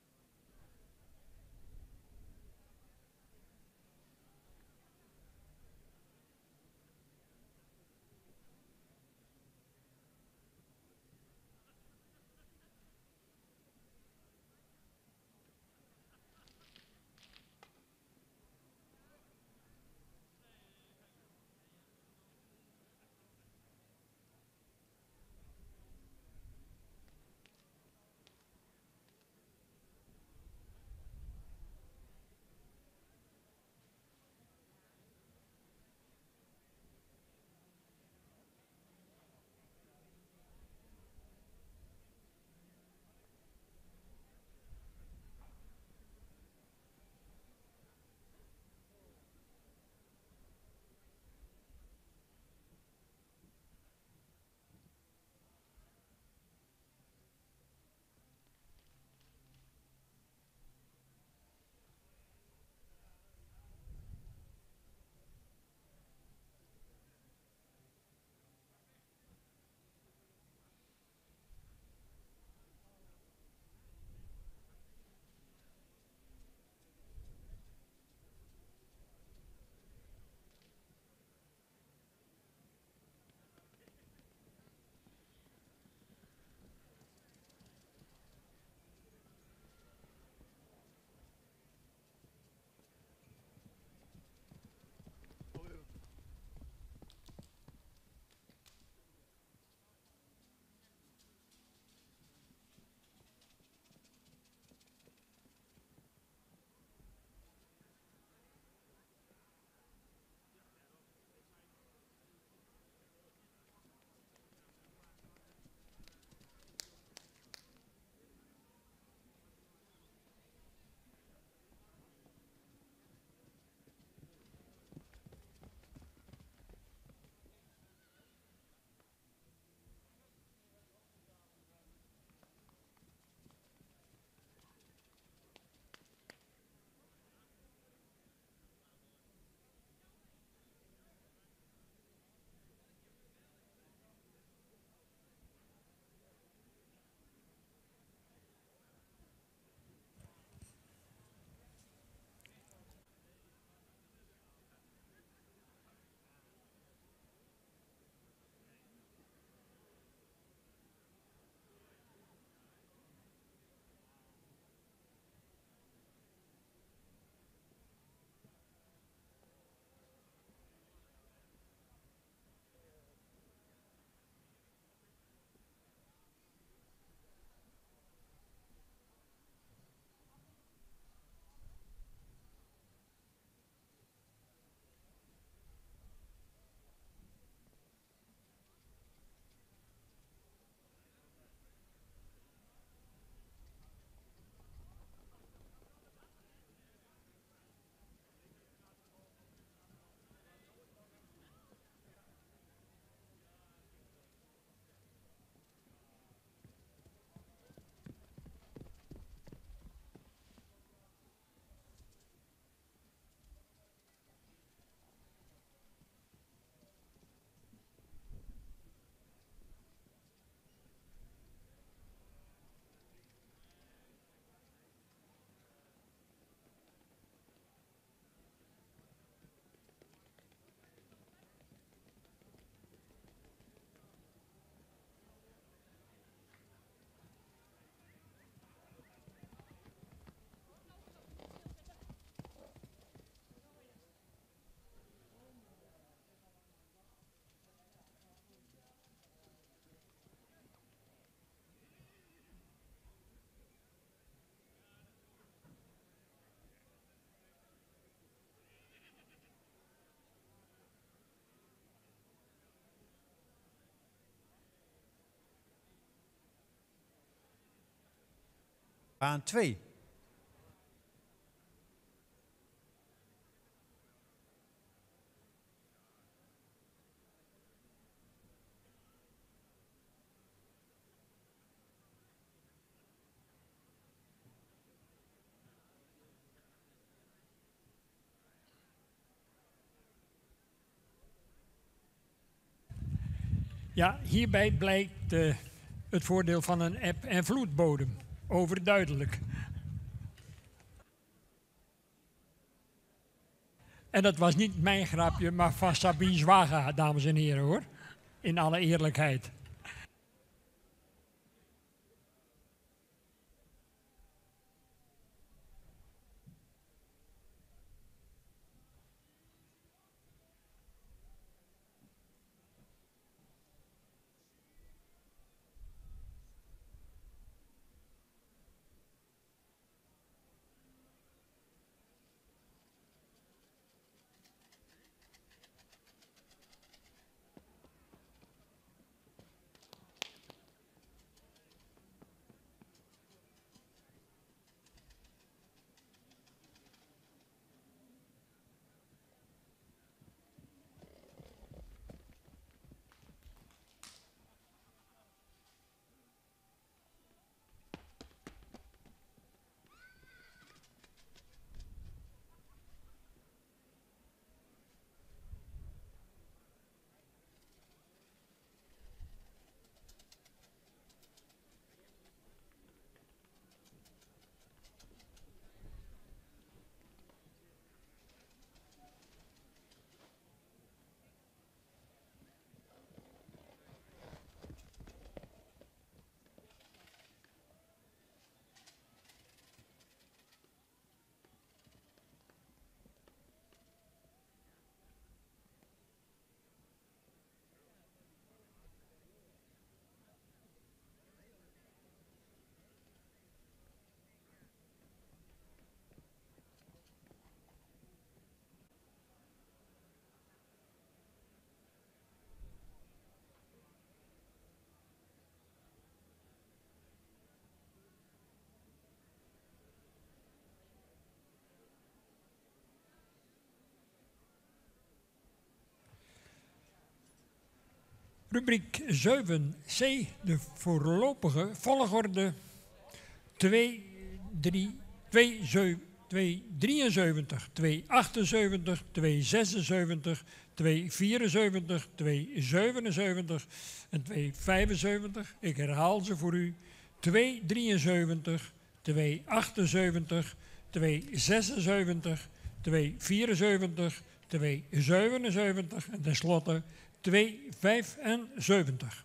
Speaker 1: Baan 2.
Speaker 4: Ja, hierbij blijkt het voordeel van een eb- en vloedbodem. Overduidelijk. En dat was niet mijn grapje, maar van Sabine Zwaga, dames en heren, hoor. In alle eerlijkheid. Rubriek 7c, de voorlopige volgorde 273, 278, 276, 274, 277 en 275. Ik herhaal ze voor u. 273, 278, 276, 274, 277 en tenslotte 275.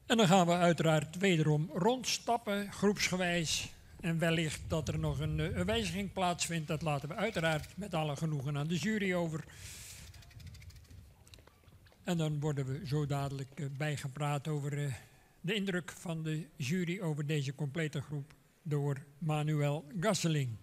Speaker 4: En dan gaan we uiteraard wederom rondstappen, groepsgewijs. En wellicht dat er nog een wijziging plaatsvindt, dat laten we uiteraard met alle genoegen aan de jury over. En dan worden we zo dadelijk bijgepraat over de indruk van de jury over deze complete groep door Manuel Gasseling.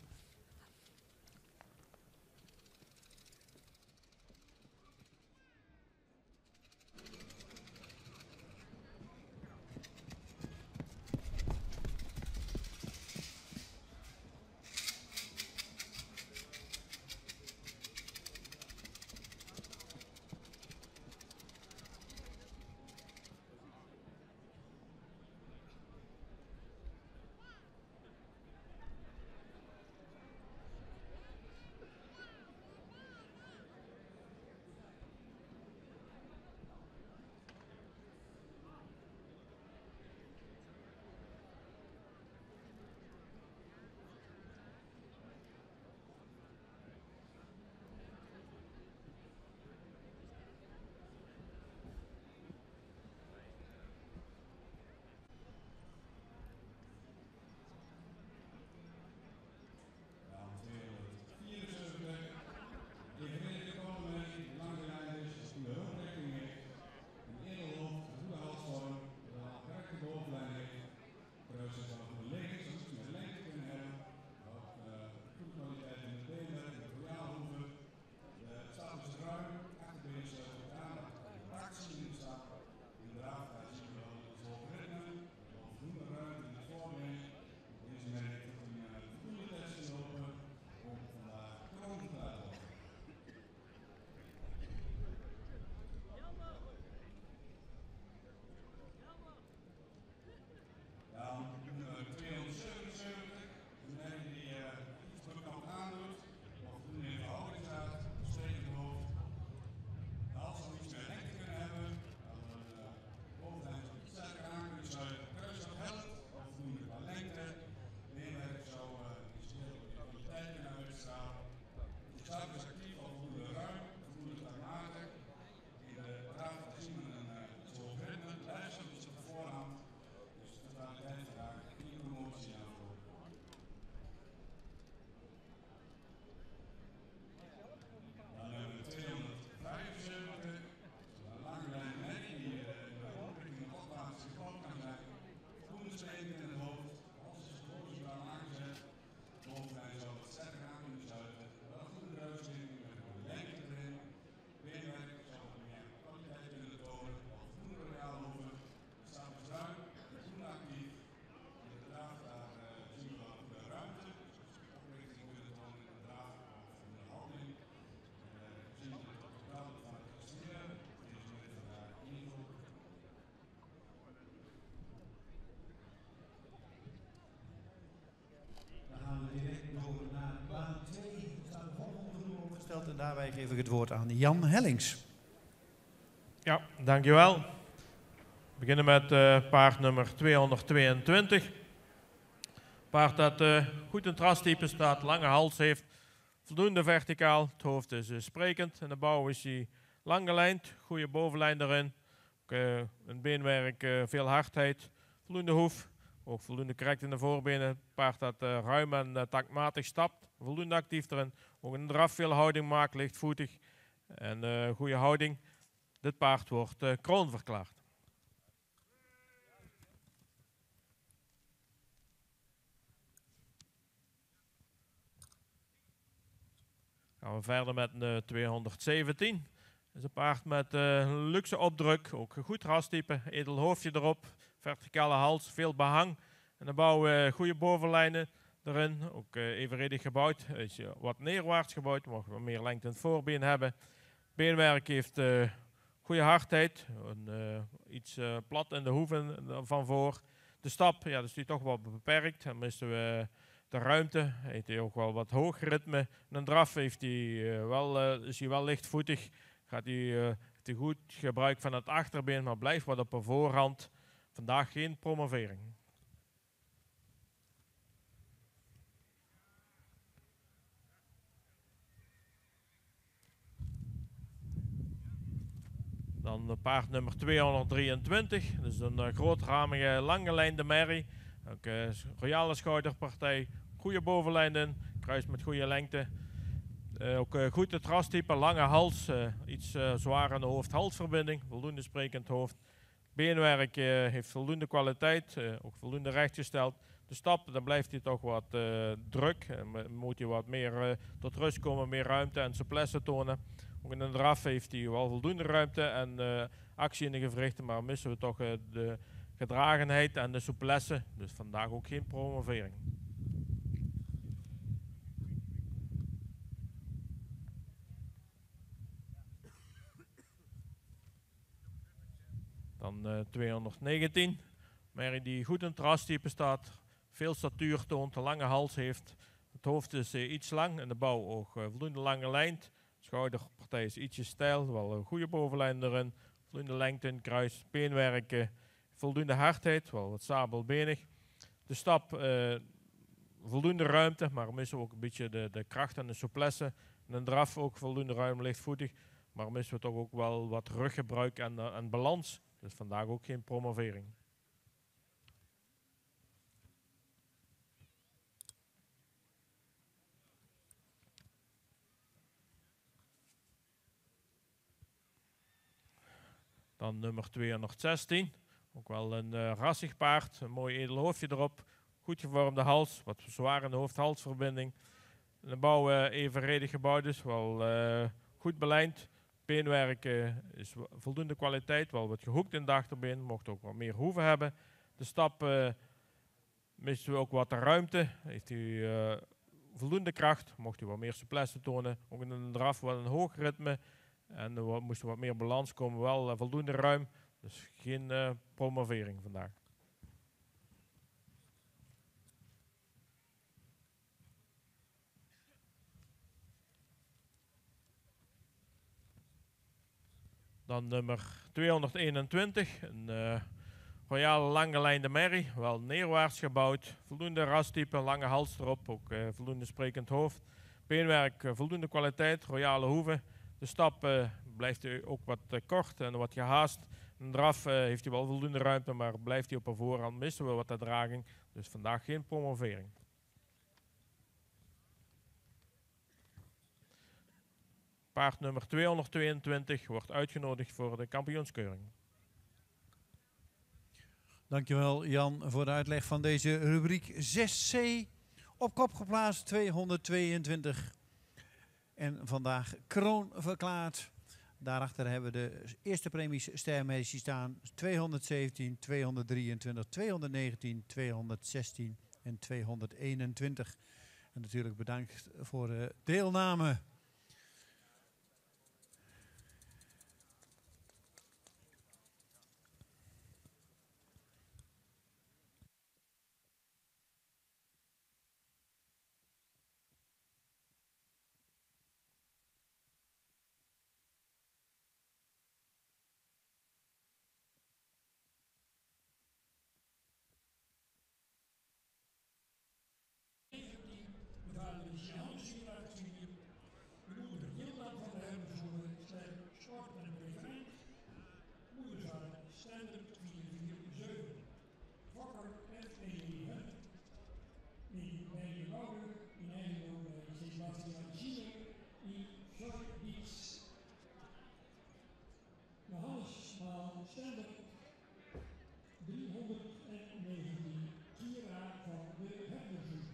Speaker 1: voorstelt. En daarbij geef ik het woord aan Jan Hellings.
Speaker 2: Ja, dankjewel. We beginnen met paard nummer 222. Paard dat goed in trastype staat, lange hals heeft, voldoende verticaal. Het hoofd is sprekend en de bouw is hij lang gelijnd, goede bovenlijn erin. Ook, een beenwerk, veel hardheid, voldoende hoef, ook voldoende correct in de voorbenen. Het paard dat ruim en taktmatig stapt, voldoende actief erin. Ook in de draf veel houding maakt, lichtvoetig en goede houding. Dit paard wordt kroon verklaard. Gaan we verder met een 217. Dat is een paard met een luxe opdruk, ook een goed rastype, edel hoofdje erop, verticale hals, veel behang. En de bouw goede bovenlijnen erin, ook evenredig gebouwd. Is wat neerwaarts gebouwd, mag wat meer lengte in het voorbeen hebben. Beenwerk heeft goede hardheid, iets plat in de hoeven van voor. De stap, ja, dat is toch wel beperkt. Dan missen we de ruimte, heeft hij ook wel wat hoog ritme. In een draf heeft hij, is hij wel lichtvoetig. Heeft hij goed gebruik van het achterbeen, maar blijft wat op de voorhand. Vandaag geen promovering. Dan paard nummer 223. Dat is een grootramige, langgelijnde merrie. Ook royale schouderpartij. Goede bovenlijn in. Kruis met goede lengte. Ook goed het rastype. Lange hals. Iets zwaar aan de hoofd-halsverbinding. Voldoende sprekend hoofd. Beenwerk heeft voldoende kwaliteit. Ook voldoende rechtgesteld. De stap, dan blijft hij toch wat druk. Moet hij wat meer tot rust komen. Meer ruimte en souplesse tonen. Ook in de draf heeft hij wel voldoende ruimte en actie in de gewrichten, maar missen we toch de gedragenheid en de souplesse. Dus vandaag ook geen promovering. Dan 219. Merrie die goed in het rastype staat, veel statuur toont, een lange hals heeft. Het hoofd is iets lang en de bouw ook voldoende lange lijn. Schouderpartij is ietsje stijl, wel een goede bovenlijn erin. Voldoende lengte in het kruis, beenwerk, voldoende hardheid, wel wat sabelbenig. De stap, voldoende ruimte, maar missen we ook een beetje de kracht en de souplesse. En een draf ook voldoende ruim, lichtvoetig, maar missen we toch ook wel wat ruggebruik en balans. Dus vandaag ook geen promovering. Dan nummer 216. Ook wel een rassig paard. Een mooi edel hoofdje erop. Goed gevormde hals. Wat zwaar in de hoofd-halsverbinding. De bouw evenredig gebouwd is. Wel goed belijnd. Beenwerk is voldoende kwaliteit. Wel wat gehoekt in het achterbeen. Mocht ook wat meer hoeven hebben. De stap mist u ook wat de ruimte. Heeft u voldoende kracht. Mocht u wat meer souplesse tonen. Ook in een draf wat een hoog ritme. En er moest wat meer balans komen, wel voldoende ruim. Dus geen promovering vandaag. Dan nummer 221. Een royale langgelijnde merrie. Wel neerwaarts gebouwd. Voldoende rastype, lange hals erop. Ook voldoende sprekend hoofd. Beenwerk, voldoende kwaliteit, royale hoeven. De stap blijft hij ook wat kort en wat gehaast. Een draf heeft hij wel voldoende ruimte, maar blijft hij op een voorhand, missen we wat de draging. Dus vandaag geen promovering. Paard nummer 222 wordt uitgenodigd voor de kampioenskeuring.
Speaker 1: Dankjewel Jan voor de uitleg van deze rubriek 6C. Op kop geplaatst 222. En vandaag kroon verklaard. Daarachter hebben we de eerste premies stermeisjes staan. 217, 223, 219, 216 en 221. En natuurlijk bedankt voor de deelname.
Speaker 4: Stender 447. Fokker F.E. Hunt. In Nijmegen in eigendom Sebastian Schiller in Schordiets. Johannes Maal Stender 319. Kira van de Herderzoek.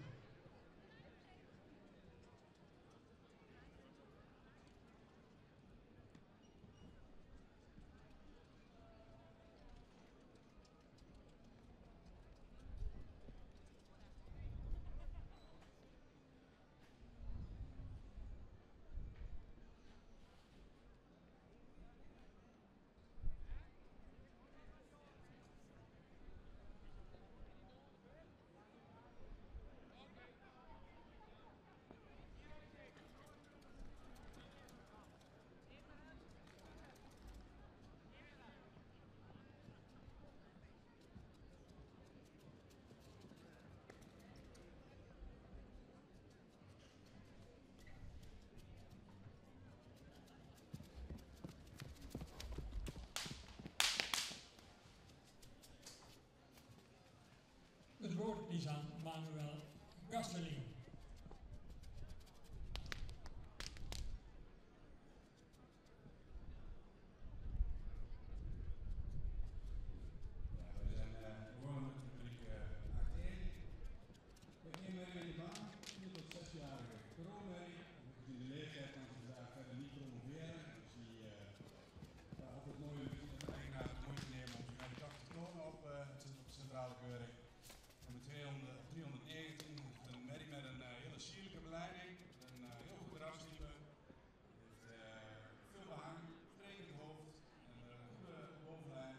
Speaker 4: Het woord is aan Manuel Gasteling.
Speaker 3: We zijn begonnen met de rubriek 8-1. Beginmerrie in de baan, 4 tot 6-jarige kroonmerrie. In de leeftijd kan ze vandaag verder niet promoveren. Dus die altijd mooi de eigenaar de moeite nemen om zich aan de dag te tonen op de centrale keuring. En met 319 heeft een merrie met een hele sierlijke beleiding, een heel goed rastype, heeft veel behang, sprekend hoofd en een goede bovenlijn.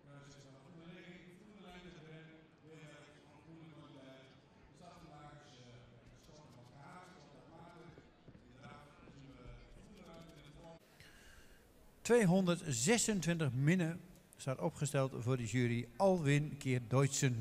Speaker 3: Kruis is wel een goede ligging, goede lijn erin, weerwerk, een goede kwaliteit. De staftenmakers schotten van kaas, matig. Inderdaad zien we goede ruimte in het vorm.
Speaker 1: 226 minnen staat opgesteld voor de jury Alwin keer Deutschen.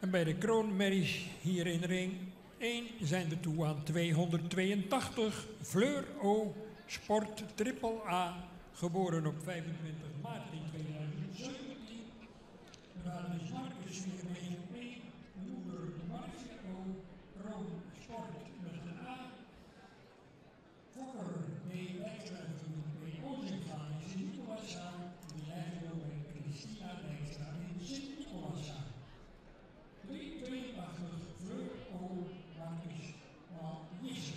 Speaker 4: En bij de kroonmerries hier in ring 1 zijn we toe aan 282. Fleur O. Sport Triple A, geboren op 25 maart 2017. Vader is Marcus 491, moeder Marcia O. Kroon Sport met een A. Fokker B. Dijkstra B. Ozinga in Sint-Nicolasa. Milo en Christina Dijkstra in Sint-Nicolasa. 282 Fleur O. Marcus Jisse.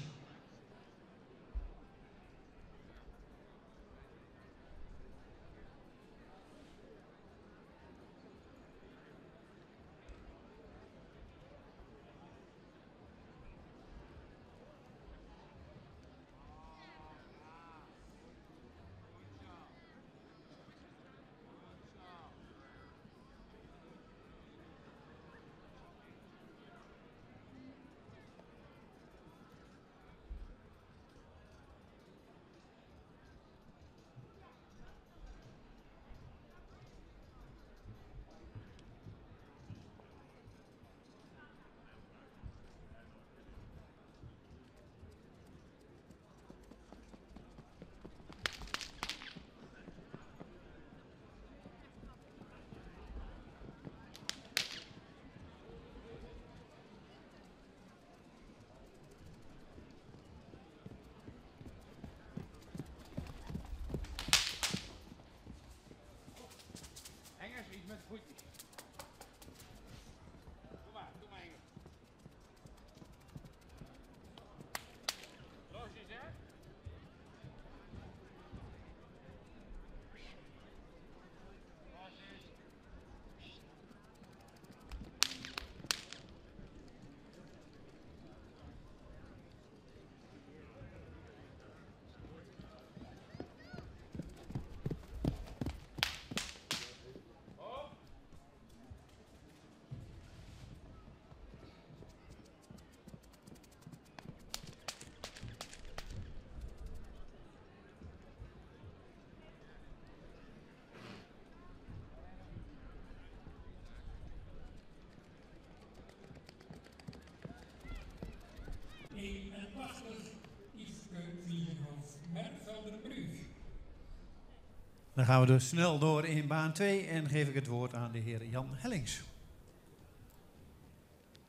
Speaker 1: Dan gaan we dus snel door in baan 2 en geef ik het woord aan de heer Jan Hellings.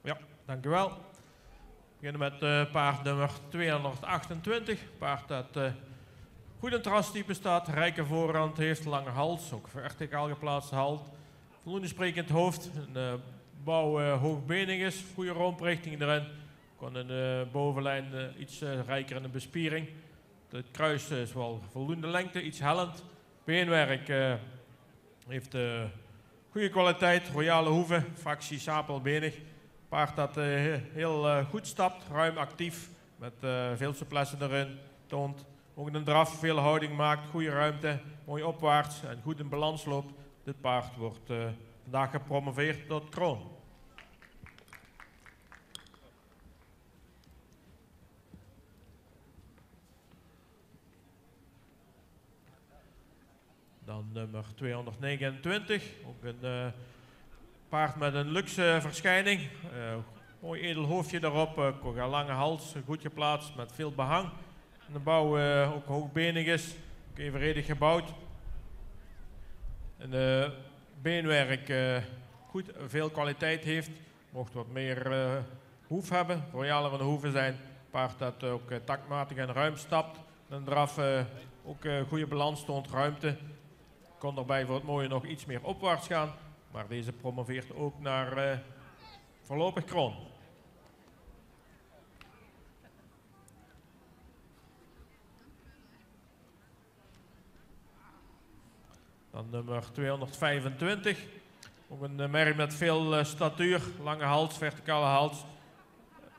Speaker 2: Ja, dank u wel. We beginnen met paard nummer 228. Paard dat goed in trastype staat, rijke voorhand heeft, lange hals, ook verticaal geplaatste hals. Voldoende sprekend hoofd, een bouw hoogbenig is, goede romprichting erin. Kon in de bovenlijn iets rijker in de bespiering. Het kruis is wel voldoende lengte, iets hellend. Beenwerk heeft goede kwaliteit, royale hoeven, fractie sapelbenig. Paard dat heel goed stapt, ruim actief, met veel souplesse erin, toont. Ook in een draf veel houding maakt, goede ruimte, mooi opwaarts en goed in balans loopt. Dit paard wordt vandaag gepromoveerd tot kroon. Dan nummer 229, ook een paard met een luxe verschijning. Mooi edel hoofdje daarop, ook een lange hals, goed geplaatst met veel behang. En de bouw ook hoogbenig is, ook evenredig gebouwd. En beenwerk goed, veel kwaliteit heeft, mocht wat meer hoef hebben, royalere hoeven zijn. Paard dat ook taktmatig en ruim stapt. En draf ook goede balans toont, ruimte. Kon daarbij voor het mooie nog iets meer opwaarts gaan, maar deze promoveert ook naar voorlopig kroon. Dan nummer 225, ook een merrie met veel statuur, lange hals, verticale hals.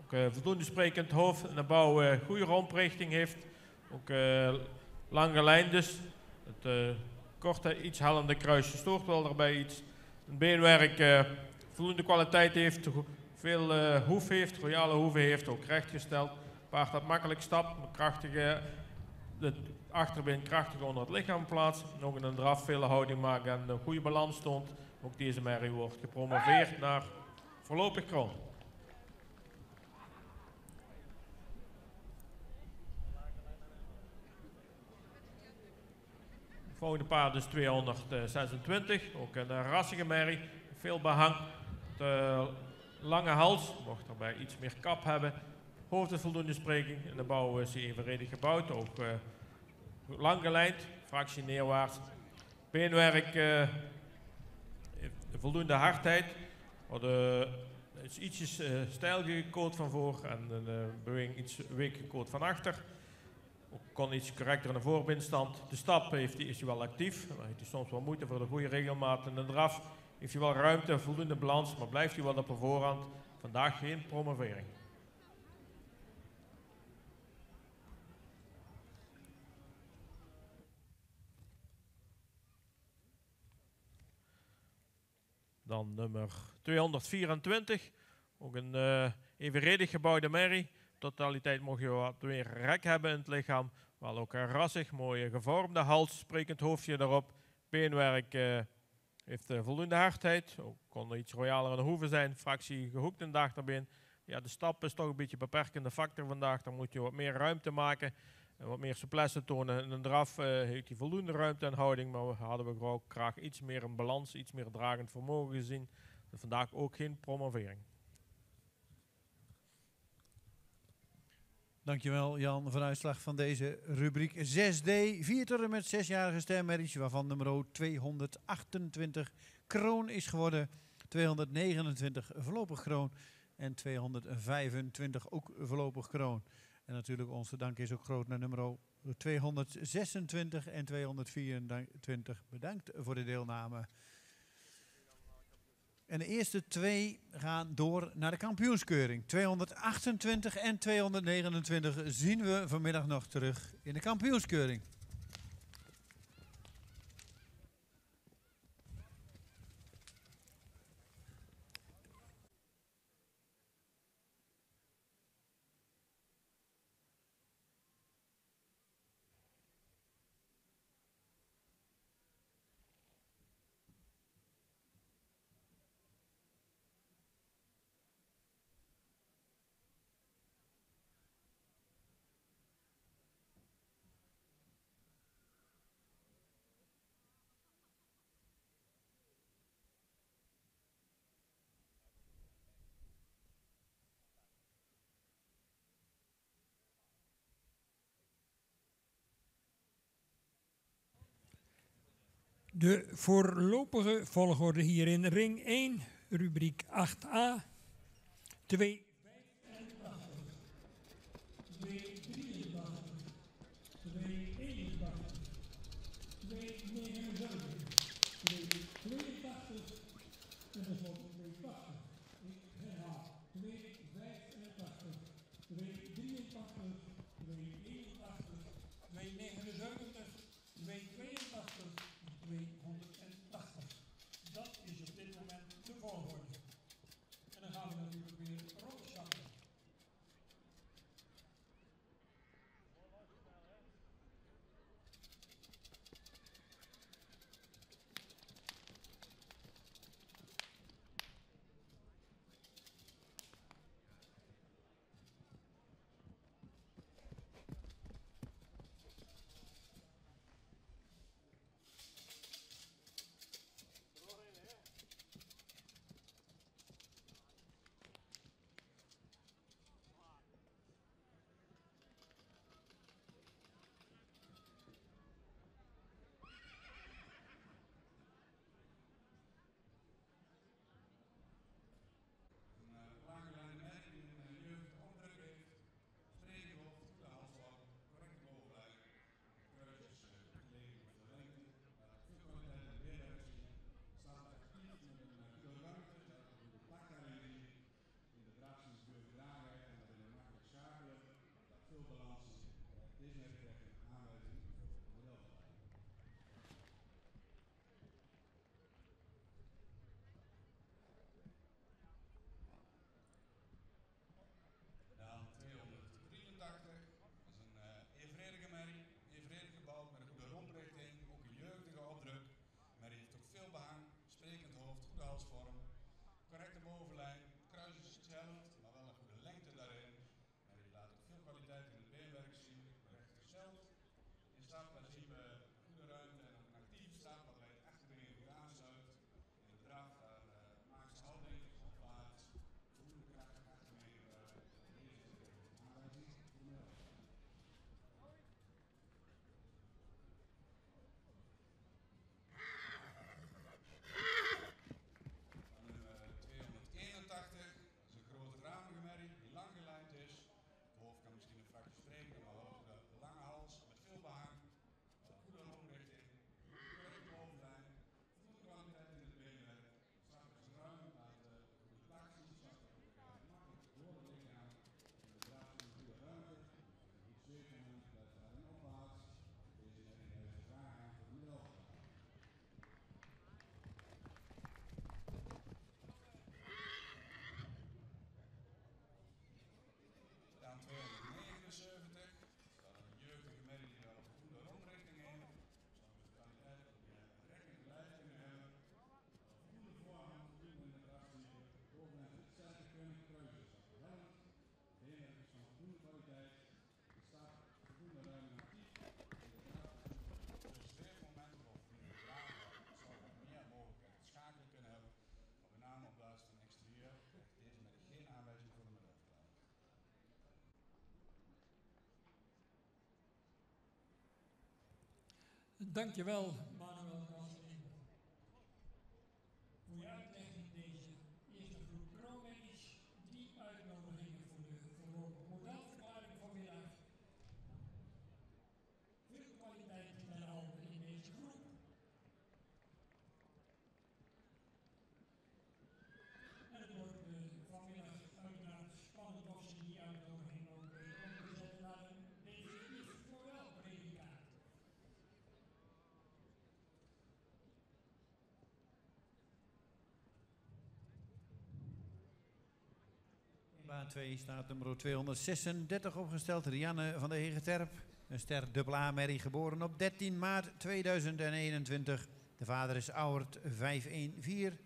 Speaker 2: Ook voldoende sprekend hoofd en de bouw goede romprichting heeft. Ook lange lijn dus. Het korte, iets hellende kruisje stoort wel daarbij iets. Een beenwerk voldoende kwaliteit heeft, veel hoef heeft, royale hoeven heeft, ook rechtgesteld. Paard dat makkelijk stapt, met krachtige, het achterbeen krachtig onder het lichaam plaatst. Nog in een draf veel houding maakt en een goede balans toont. Ook deze merrie wordt gepromoveerd naar Voorlopig kroon. Het volgende paard is 226. Ook een rassige merrie. Veel behang. De lange hals. Mocht erbij iets meer kap hebben. Hoofd is voldoende spreking. In de bouw is hij evenredig gebouwd. Ook lang gelijnd. Fractie neerwaarts. Beenwerk. Voldoende hardheid. Het is ietsjes stijl gecoat van voor en een beweging iets week gecoat van achter. Ook kon iets correcter in de voorbindstand. De stap is hij wel actief. Dan heeft hij soms wel moeite voor de goede regelmaat. En de draf heeft hij wel ruimte, voldoende balans, maar blijft hij wel op de voorhand. Vandaag geen promovering. Dan nummer 224. Ook een evenredig gebouwde merrie. Totaliteit mocht je wat meer rek hebben in het lichaam. Wel ook een rassig, mooie gevormde hals. Sprekend hoofdje erop. Beenwerk heeft voldoende hardheid. Ook kon er iets royaler aan de hoeven zijn. Fractie gehoekt in de achterbeen. Ja, de stap is toch een beetje een beperkende factor vandaag. Dan moet je wat meer ruimte maken. En wat meer souplesse tonen. In een draf heeft hij voldoende ruimte en houding. Maar we hadden we ook graag iets meer een balans, iets meer dragend vermogen gezien. Dus vandaag ook geen promovering.
Speaker 1: Dankjewel Jan voor de uitslag van deze rubriek 6D. 4 tot en met 6-jarige stermerries, waarvan nummer 228 kroon is geworden. 229 voorlopig kroon en 225 ook voorlopig kroon. En natuurlijk onze dank is ook groot naar nummer 226 en 224. Bedankt voor de deelname. En de eerste twee gaan door naar de kampioenskeuring. 228 en 229 zien we vanmiddag nog terug in de kampioenskeuring.
Speaker 4: De voorlopige volgorde hier in ring 1, rubriek 8a, 2. 280. Dat is op dit moment de volgorde. En dan gaan we natuurlijk weer roos Dankjewel, Manuel Kanseling, voor je uitleg in deze eerste groep kroonmerries. 3 uitnodigingen voor de voorlopige modelverklaring vanmiddag. Veel kwaliteit en al in deze groep. En het wordt vanmiddag uiteraard spannend of ze die uitnodiging ook omzetten naar een definitief modelpredicaat.
Speaker 1: In baan 2 staat nummer 236 opgesteld, Rianne van de Hegeterp. Een ster dubbel A-merrie, geboren op 13 maart 2021. De vader is Auwert 514.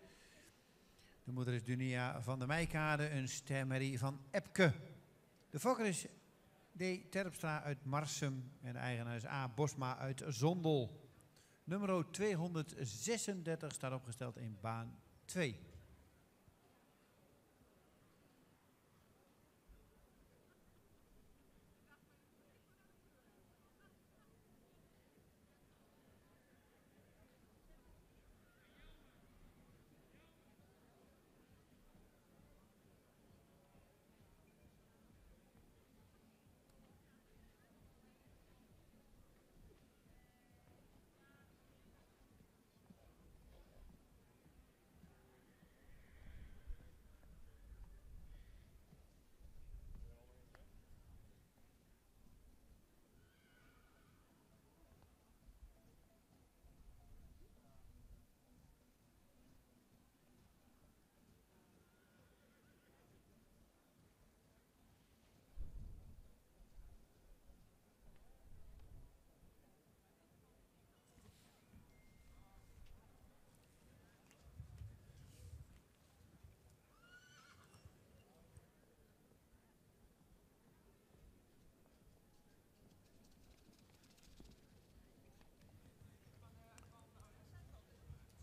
Speaker 1: De moeder is Dunia van der Meijkade, een stermerrie van Epke. De fokker is D. Terpstra uit Marsum en de eigenaar is A. Bosma uit Zondel. Nummer 236 staat opgesteld in baan 2.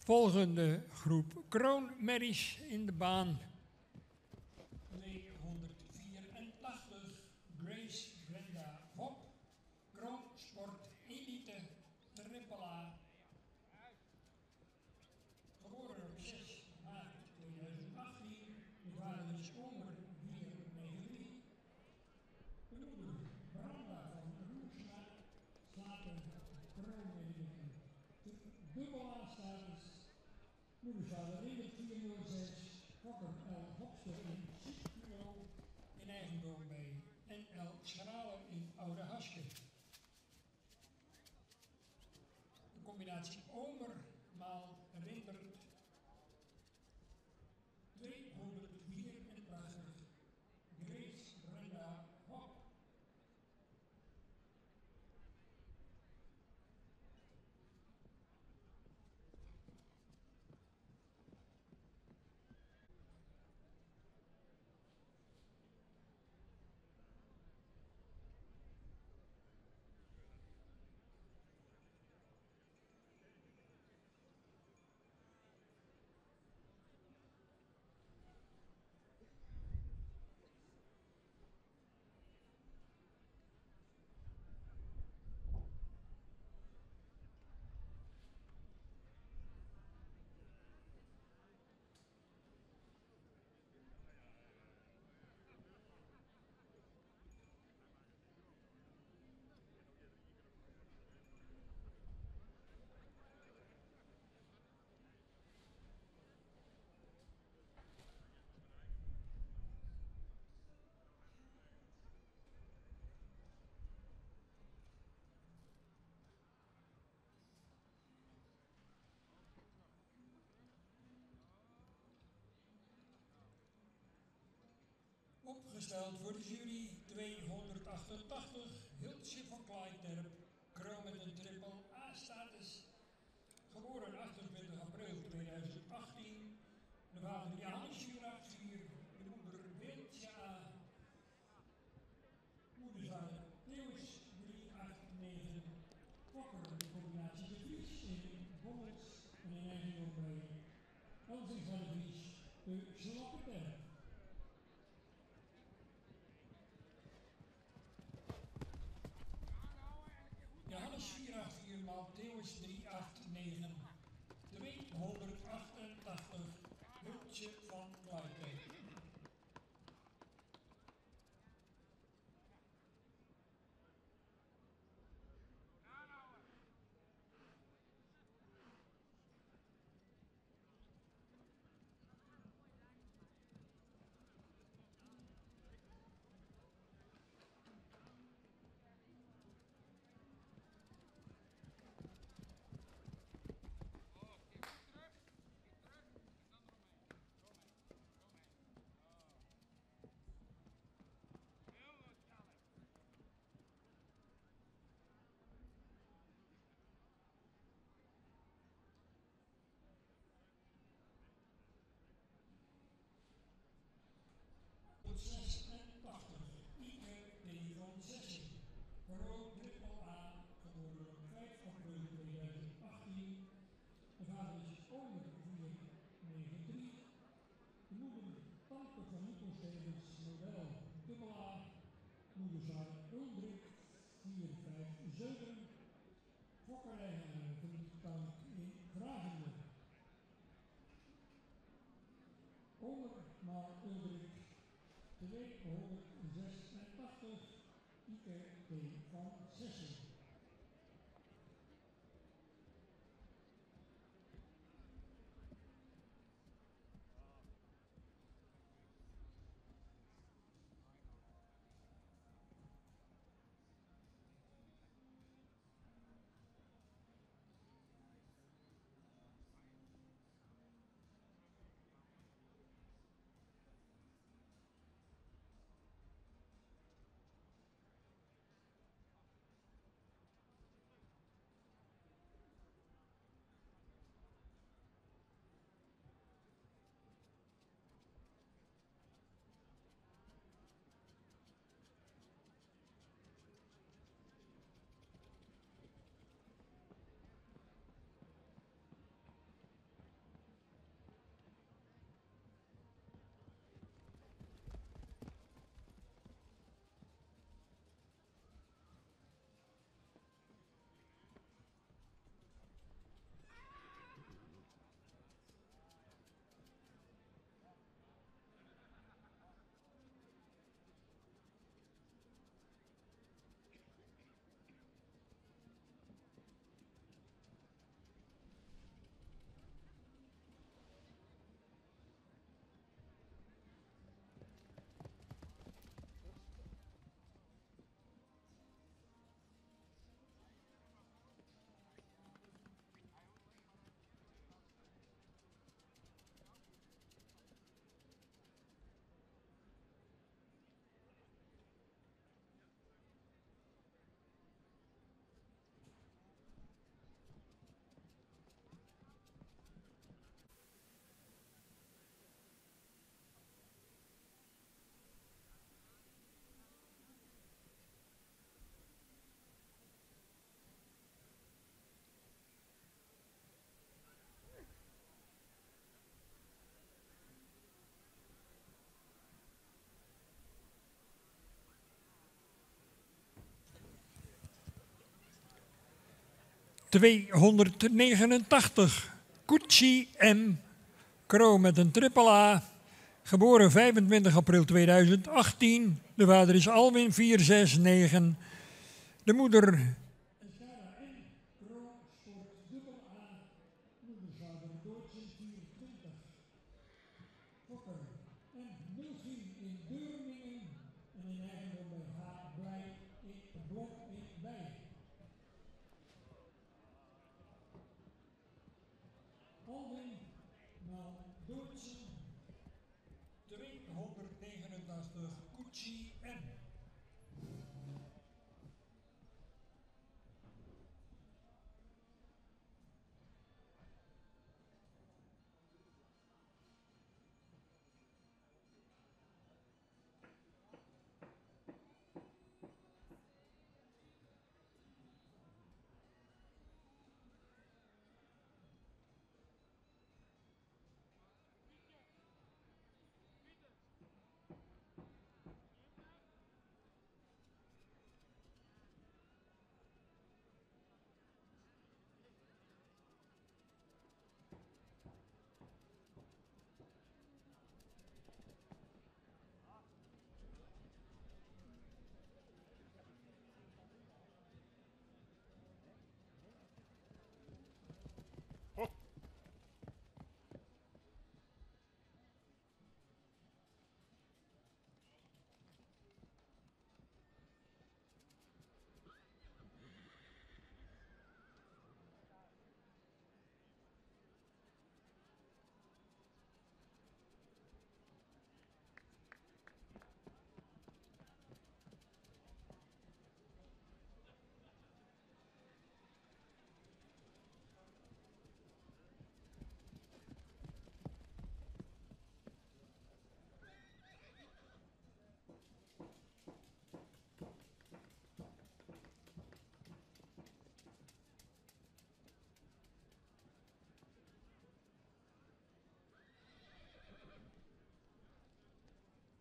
Speaker 4: Volgende groep kroonmerries in de baan 284. Grace Brenda Hop, kroonsport elite triple A. Geboren op 6 maart 2018. De vader is Omer 493. De moeder Branda van Roesma slaat een kroonmerrie dubbel A-status. Moedersvader Ringet 406, Fokker L. Hopster in Sint-Kilo in eigendom bij NL Schralen in Oude Haske. De combinatie Omer maal Rindert 284, Grace Brenda Hop. Opgesteld voor de jury 288, Hiltje van Kleiterp, kroon met een triple A-status. Geboren 28 april 2018. De vader Johannes 484, de moeder Wiltje A. Moedersvader Theus 389. Fokker de combinatie de Vries in Bommels en in eigendom bij Elsing van de Vries, de Slappenberg. Johannes 484 maal Theus is 389. 288. Hultje van Kluitbeek. ...289. Gucci M. Kroo met een triple A. Geboren 25 april 2018. De vader is Alwin 469. De moeder... Gucci M.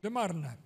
Speaker 4: De Marne.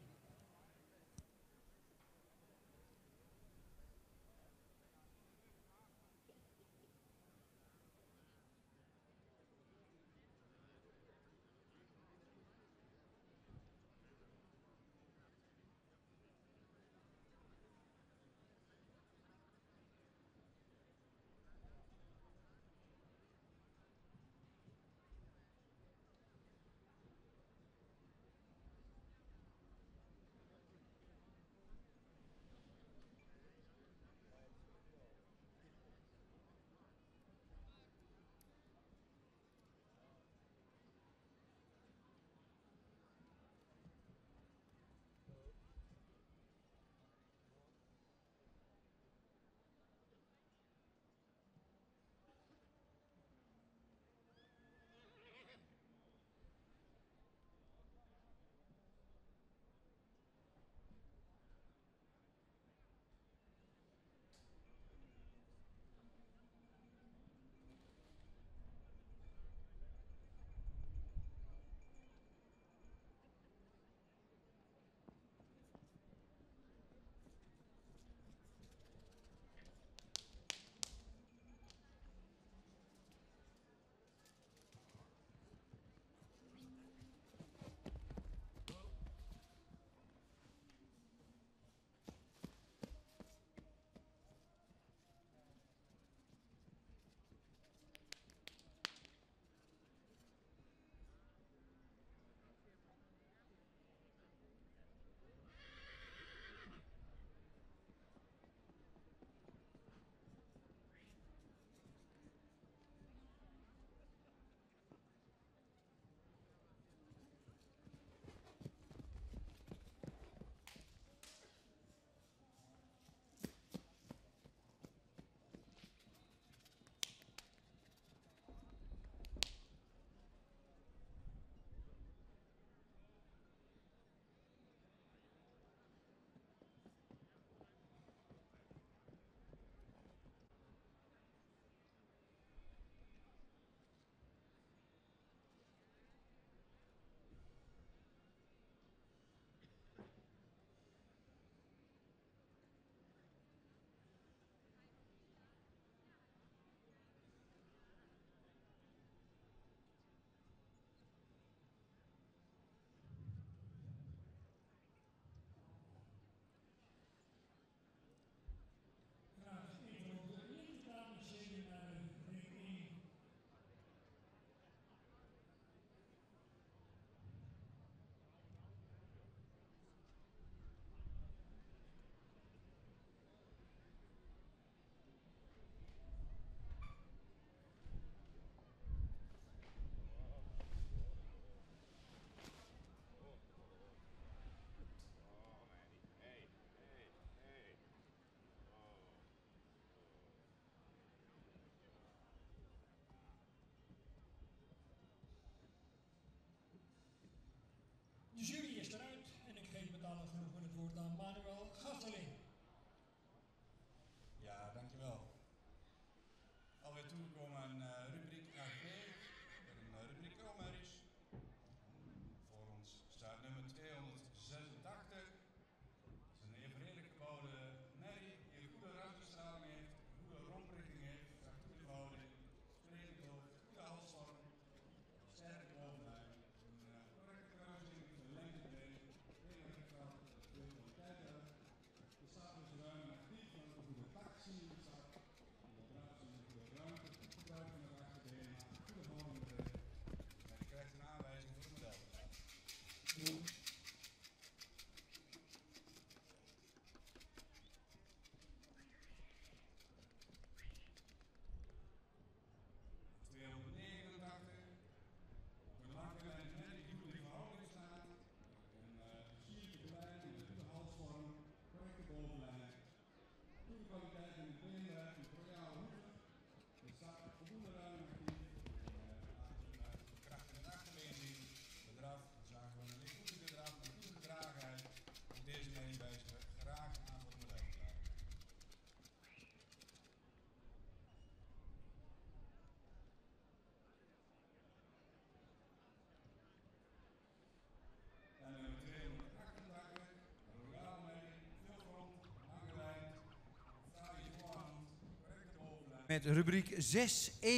Speaker 1: Met rubriek 6e,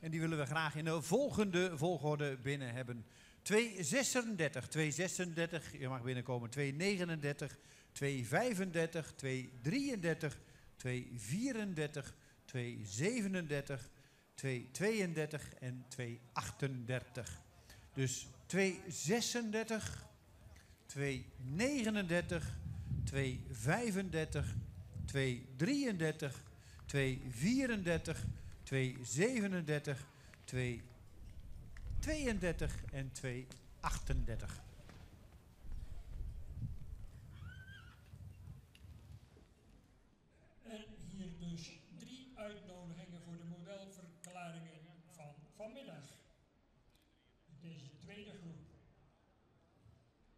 Speaker 1: en die willen we graag in de volgende volgorde binnen hebben. 236, 236, je mag binnenkomen, 239, 235, 233, 234, 237, 232 en 238. Dus 236, 239, 235, 233, 234, 237, 232 en 238.
Speaker 4: En hier dus 3 uitnodigingen voor de modelverklaringen van vanmiddag. Deze tweede groep.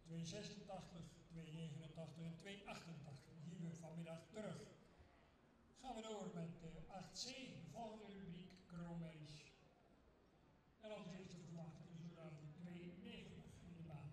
Speaker 4: 286, 289 en 288. Hier weer vanmiddag terug. Gaan we door met de 8C, volgende rubriek, Kroonmeis. En als eerste verwachten we zo dadelijk 290 in de baan.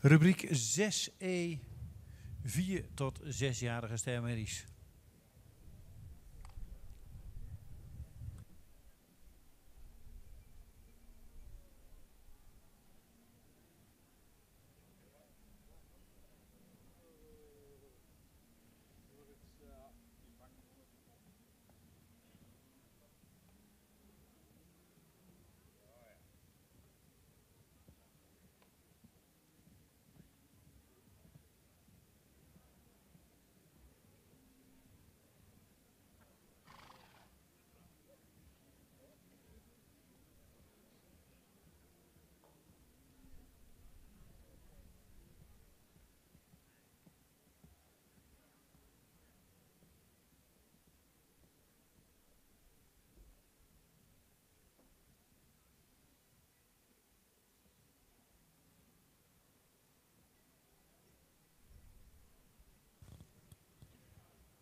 Speaker 1: Rubriek 6e, 4 tot 6-jarige stermerries.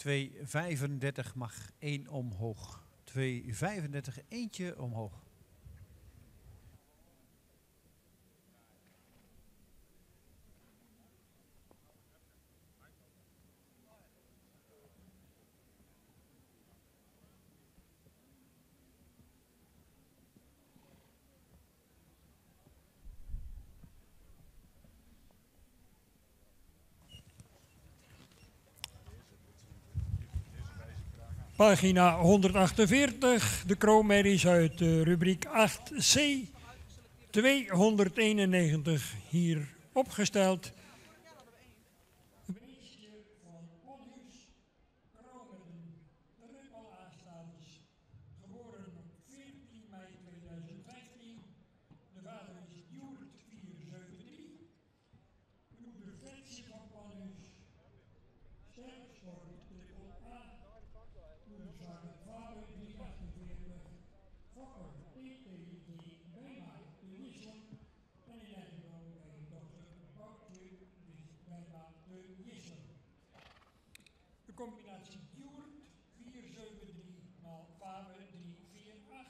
Speaker 1: $2,35 mag 1 omhoog. $2,35 eentje omhoog.
Speaker 4: Pagina 148, de Kroonmerries uit rubriek 8C, 291 hier opgesteld. Weesje van Onhuis, Kroonmerden, Ruppel-Aastaders, geboren op 14 mei 2015. De vader is Joert 473, de moeder Fetsje van Onhuis, sterksport triple A. Moederzwanger vader 348, Fokker TTG Bijma de Wissel en in eigendom bij dochter Boutje Bijma de Wissel. De combinatie Joert 473 maal Faber 348,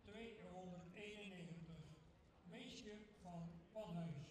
Speaker 4: 291, Weesje van Panhuis.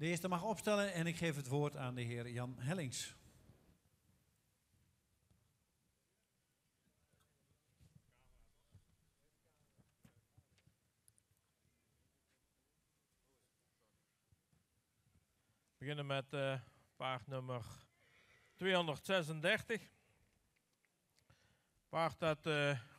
Speaker 1: De eerste mag opstellen en ik geef het woord aan de heer Jan Hellings.
Speaker 2: We beginnen met paard nummer 236. Paard dat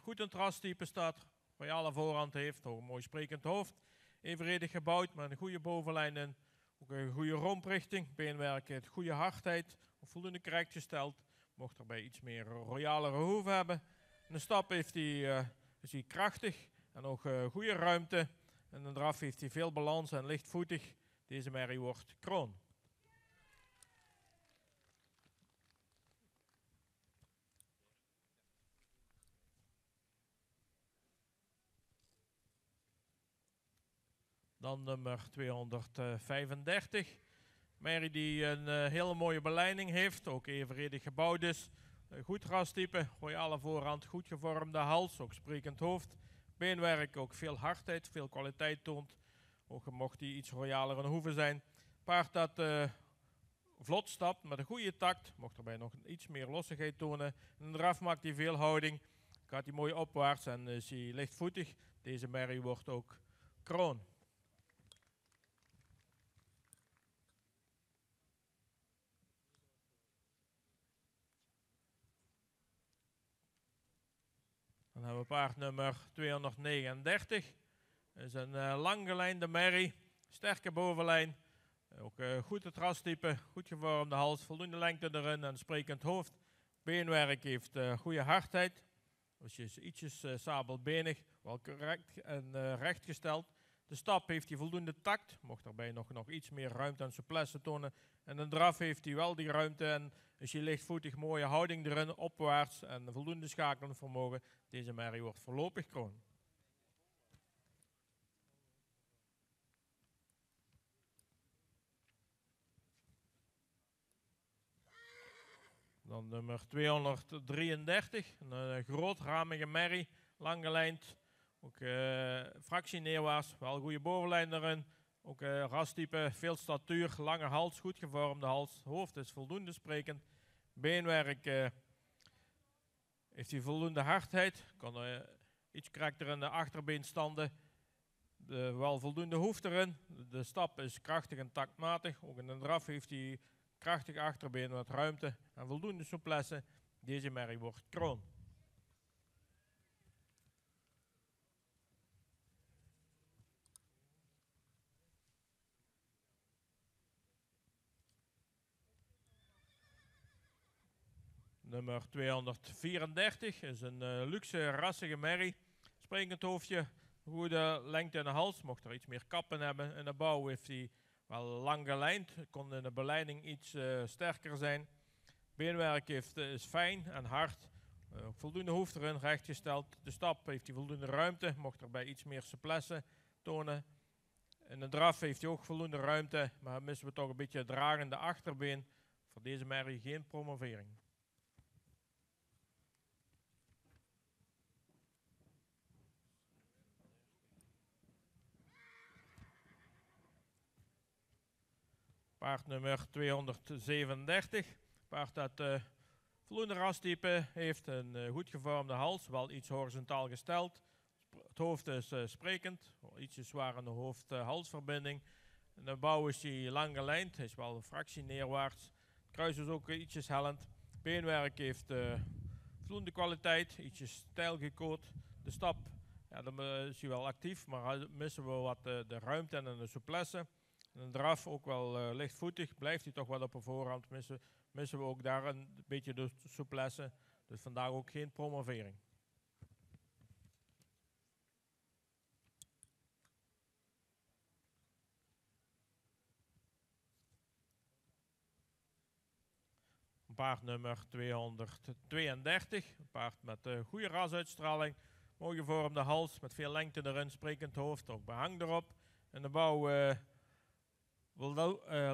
Speaker 2: goed in het rastype staat, royale voorhand heeft, ook een mooi sprekend hoofd. Evenredig gebouwd met een goede bovenlijn en ook een goede romprichting. Beenwerk heeft goede hardheid, voldoende correct gesteld. Mocht erbij iets meer royalere hoeven hebben. In de stap heeft is hij krachtig en ook goede ruimte. En in de draf heeft hij veel balans en lichtvoetig. Deze merrie wordt kroon. Dan nummer 235. Merrie die een hele mooie beleiding heeft, ook evenredig gebouwd is. Goed rastype, royale voorhand, goed gevormde hals, ook sprekend hoofd. Beenwerk, ook veel hardheid, veel kwaliteit toont. Ook mocht die iets royaler in de hoeven zijn. Paard dat vlot stapt met een goede takt, mocht erbij nog iets meer lossigheid tonen. In de draf maakt hij veel houding, gaat hij mooi opwaarts en is hij lichtvoetig. Deze merrie wordt ook kroon. Dan hebben we paard nummer 239. Dat is een langgelijnde merrie, sterke bovenlijn. Ook goed het rastype, goed gevormde hals, voldoende lengte erin en sprekend hoofd. Beenwerk heeft goede hardheid. Dus is ietsjes sabelbenig, wel correct en rechtgesteld. De stap heeft hij voldoende takt, mocht daarbij nog iets meer ruimte en souplesse tonen. En de draf heeft hij wel die ruimte en is hij lichtvoetig, mooie houding erin, opwaarts en voldoende schakelend vermogen. Deze merrie wordt voorlopig kroon. Dan nummer 233, een grootramige merrie, lang gelijnd. Ook fractie neerwaarts, wel goede bovenlijn erin. Ook rastype, veel statuur, lange hals, goed gevormde hals. Hoofd is voldoende sprekend. Beenwerk heeft hij voldoende hardheid. Kan iets karakter in de achterbeen standen. Wel voldoende hoeft erin. De stap is krachtig en taktmatig. Ook in de draf heeft hij krachtig achterbeen met ruimte en voldoende souplesse. Deze merrie wordt kroon. Nummer 234 is een luxe rassige merrie. Sprekend hoofdje, goede lengte in de hals. Mocht er iets meer kappen hebben. In de bouw heeft hij wel lang gelijnd. Kon in de beleiding iets sterker zijn. Beenwerk is fijn en hard. Voldoende hoeft erin, rechtgesteld. De stap heeft hij voldoende ruimte. Mocht erbij iets meer souplesse tonen. In de draf heeft hij ook voldoende ruimte. Maar missen we toch een beetje het dragende achterbeen. Voor deze merrie geen promovering. Paard nummer 237. Paard dat voldoende rastype heeft, een goed gevormde hals, wel iets horizontaal gesteld. Het hoofd is sprekend, ietsje zwaar in de hoofd-halsverbinding. In de bouw is hij lang gelijnd, hij is wel een fractie neerwaarts. Het kruis is ook ietsjes hellend. Beenwerk heeft voldoende kwaliteit, ietsjes stijl gekoord. De stap, ja, dan is hij wel actief, maar missen we wat de ruimte en de souplesse. Een draf ook wel lichtvoetig, blijft hij toch wel op een voorhand. Missen we ook daar een beetje de souplesse. Dus vandaag ook geen promovering. Paard nummer 232. Een paard met goede rasuitstraling. Mooi gevormde hals met veel lengte erin, sprekend hoofd, ook behang erop. In de bouw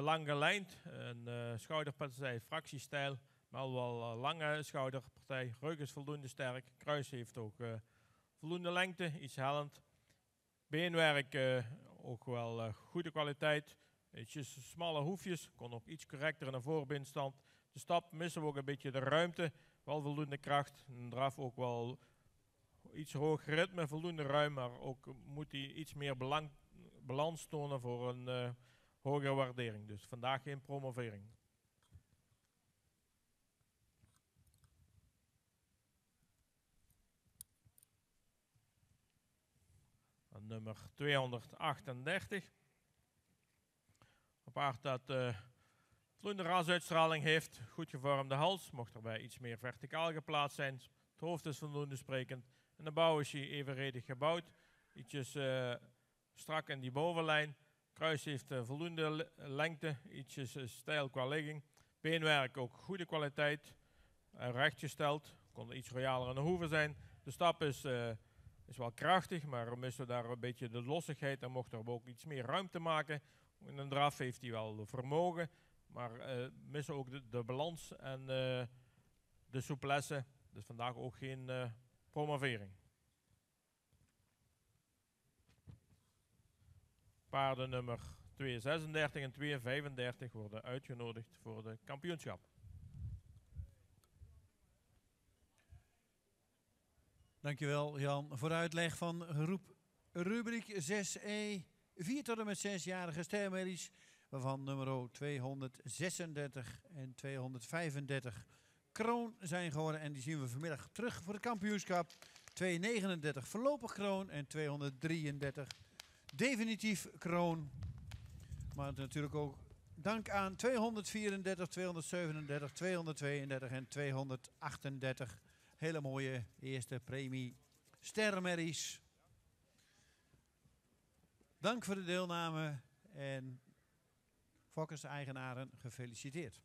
Speaker 2: lang gelijnd, een schouderpartij fractiestijl, maar wel lange schouderpartij. Rug is voldoende sterk, kruis heeft ook voldoende lengte, iets hellend. Beenwerk ook wel goede kwaliteit, Ietsjes smalle hoefjes, kon ook iets correcter in een voorbindstand. De stap missen we ook een beetje de ruimte, wel voldoende kracht. Een draf ook wel iets hoger ritme, voldoende ruim, maar ook moet hij iets meer balans tonen voor een hogere waardering. Dus vandaag geen promovering. En nummer 238. Een paard dat voldoende rasuitstraling heeft, goed gevormde hals, mocht erbij iets meer verticaal geplaatst zijn. Het hoofd is voldoende sprekend en de bouw is hier evenredig gebouwd. Ietsjes strak in die bovenlijn. Kruis heeft voldoende lengte, ietsjes stijl qua ligging. Beenwerk ook goede kwaliteit, rechtgesteld, kon iets royaler in de hoeven zijn. De stap is wel krachtig, maar we missen daar een beetje de lossigheid en mochten we ook iets meer ruimte maken. In een draf heeft hij wel vermogen, maar missen ook de balans en de souplesse. Dus vandaag ook geen promovering. Paarden nummer 236 en 235 worden uitgenodigd voor de kampioenschap.
Speaker 1: Dankjewel Jan voor de uitleg van rubriek 6e. 4 tot en met 6-jarige stermerries, waarvan nummer 236 en 235 kroon zijn geworden. En die zien we vanmiddag terug voor het kampioenschap. 239 voorlopig kroon en 233 definitief kroon. Maar natuurlijk ook dank aan 234, 237, 232 en 238. Hele mooie eerste premie sterrenmerries. Dank voor de deelname en fokkers-eigenaren gefeliciteerd.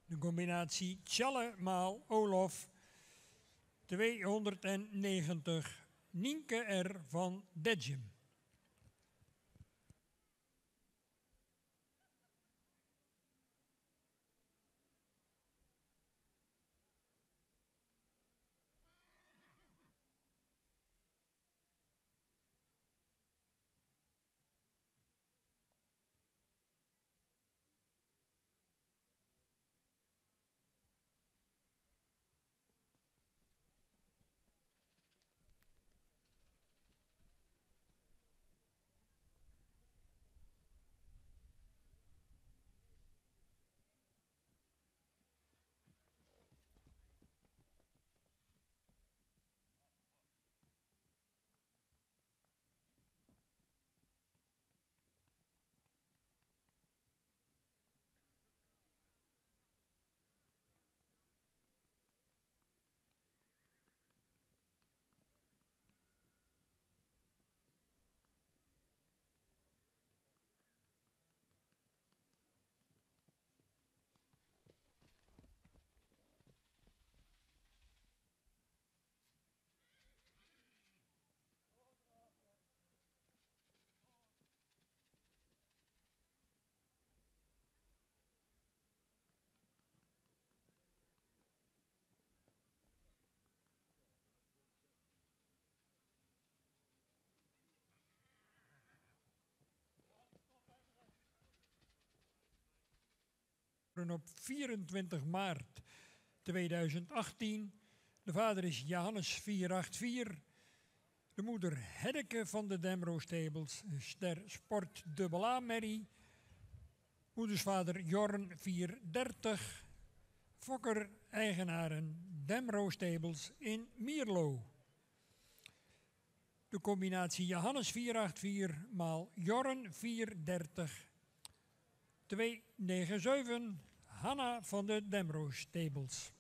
Speaker 4: De combinatie Tjalle maal Olof 290 Nienke R. van Dedjem. op 24 maart 2018. De vader is Johannes 484. De moeder Heddeke van de Demro Stables, ster Sport A Merrie. Moedersvader Jorn 430. Fokker eigenaren Demro Stables in Mierlo. De combinatie Johannes 484 maal Jorn 430. 297 Hanna van de Demro Stables.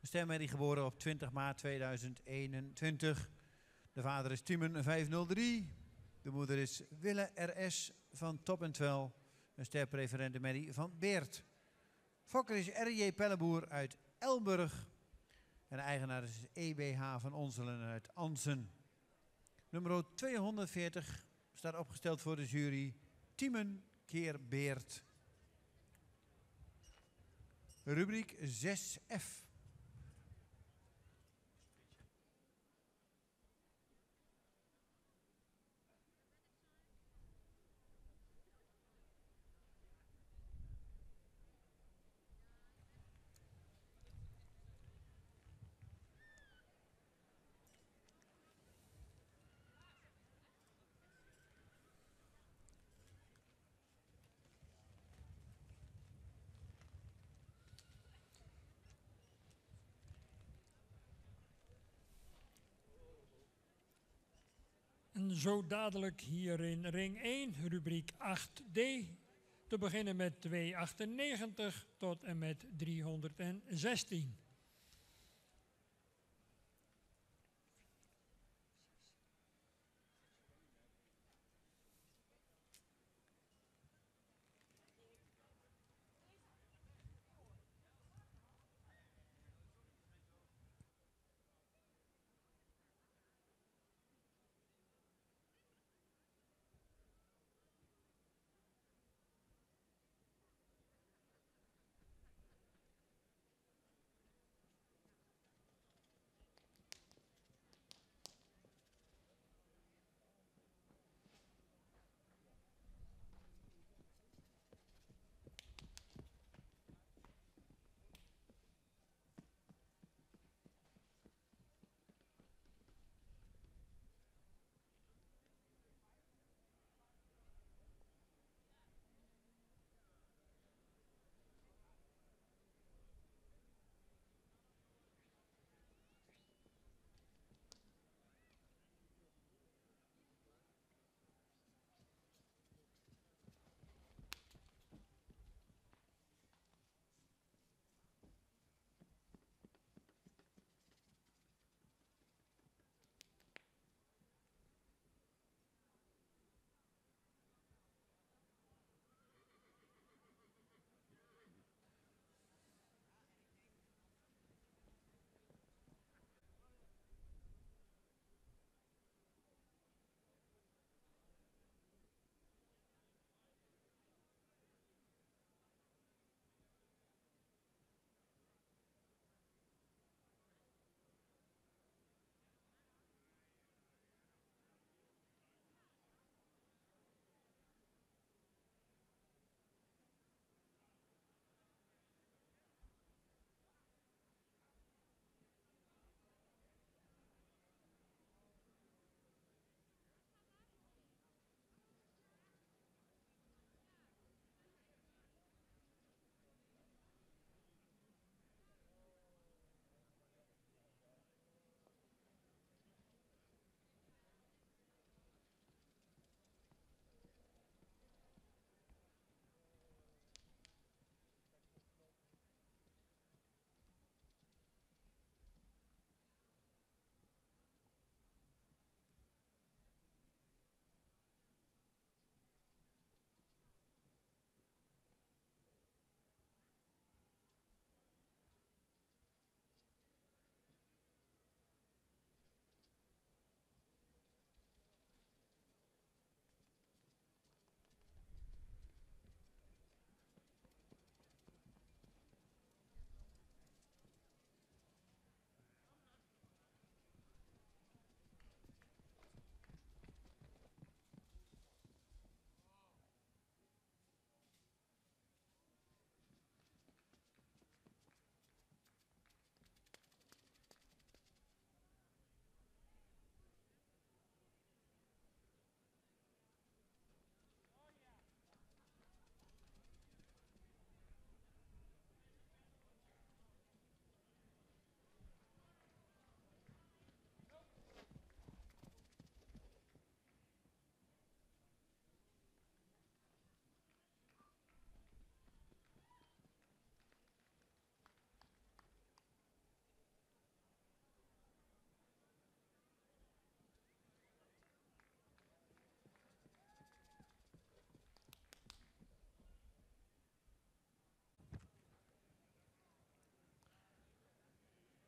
Speaker 1: Stermerrie geboren op 20 maart 2021. De vader is Timen 503. De moeder is Wille RS van Top en Twel. Een sterpreferente Merrie van Beert. Fokker is R.J. Pelleboer uit Elburg. En de eigenaar is EBH van Onselen uit Ansen. Nummer 240 staat opgesteld voor de jury. Timen keer Beert. Rubriek 6F.
Speaker 4: En zo dadelijk hier in ring 1, rubriek 8D, te beginnen met 298 tot en met 316.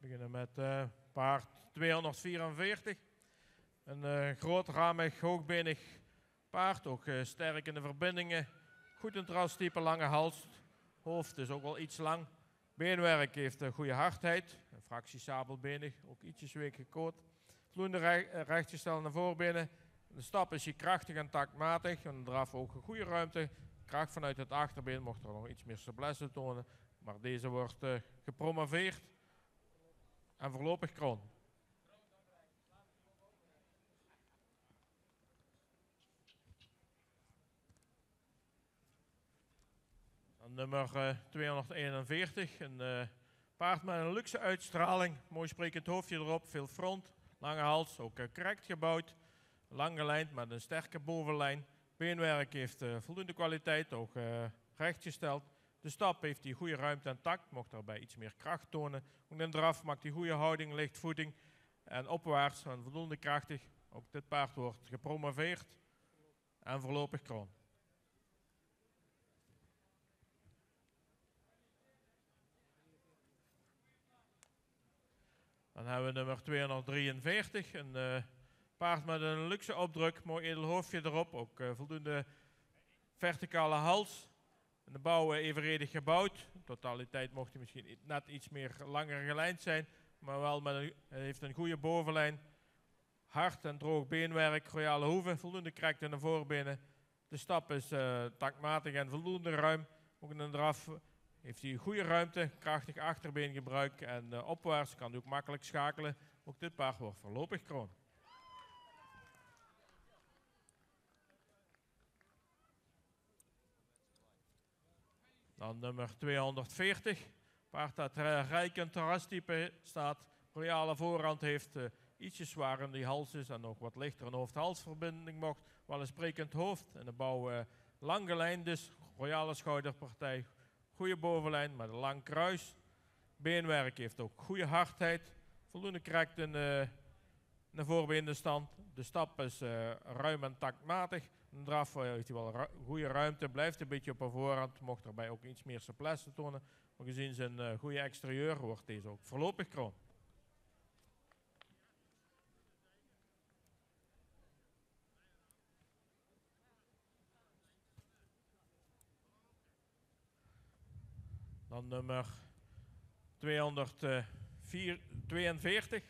Speaker 2: We beginnen met paard 244. Een grootramig, hoogbenig paard, ook sterk in de verbindingen. Goed in het rastype, lange hals. Hoofd is ook wel iets lang. Beenwerk heeft goede hardheid. Een fractie sabelbenig, ook ietsjes week gekoot. Vloeiende rechtgestelde naar voorbenen. De stap is hier krachtig en taktmatig. En de draf ook een goede ruimte. Kracht vanuit het achterbeen mocht er nog iets meer souplesse tonen. Maar deze wordt gepromoveerd. En voorlopig kroon. Dan nummer 241. Een paard met een luxe uitstraling. Mooi sprekend hoofdje erop. Veel front. Lange hals. Ook correct gebouwd. Lang gelijnd met een sterke bovenlijn. Beenwerk heeft voldoende kwaliteit. Ook rechtgesteld. De stap heeft hij goede ruimte en tact. Mocht daarbij iets meer kracht tonen. Ook in de draf maakt hij goede houding, licht voeting. En opwaarts en voldoende krachtig. Ook dit paard wordt gepromoveerd. En voorlopig kroon. Dan hebben we nummer 243. Een paard met een luxe opdruk. Mooi edel hoofdje erop. Ook voldoende verticale hals. De bouw evenredig gebouwd. In totaliteit mocht hij misschien net iets meer langer gelijnd zijn. Maar wel met heeft een goede bovenlijn. Hard en droog beenwerk. Royale hoeven. Voldoende krekt in de voorbenen. De stap is taktmatig en voldoende ruim. Ook in de draf heeft hij goede ruimte. Krachtig achterbeengebruik. En opwaarts kan hij ook makkelijk schakelen. Ook dit paard wordt voorlopig kroon. Dan nummer 240. Paard dat rijk in terrastype staat. Royale voorhand heeft ietsje zwaar in die hals is. En nog wat lichter een hoofd-halsverbinding mocht. Wel een sprekend hoofd. En de bouw lang gelijnd dus. Royale schouderpartij. Goede bovenlijn met een lang kruis. Beenwerk heeft ook goede hardheid. Voldoende krekt in de voorbeenstand. De stap is ruim en taktmatig. Een draf heeft hij wel goede ruimte. Blijft een beetje op haar voorhand. Mocht daarbij ook iets meer souplesse tonen. Maar gezien zijn goede exterieur wordt deze ook voorlopig kroon. Dan nummer 242.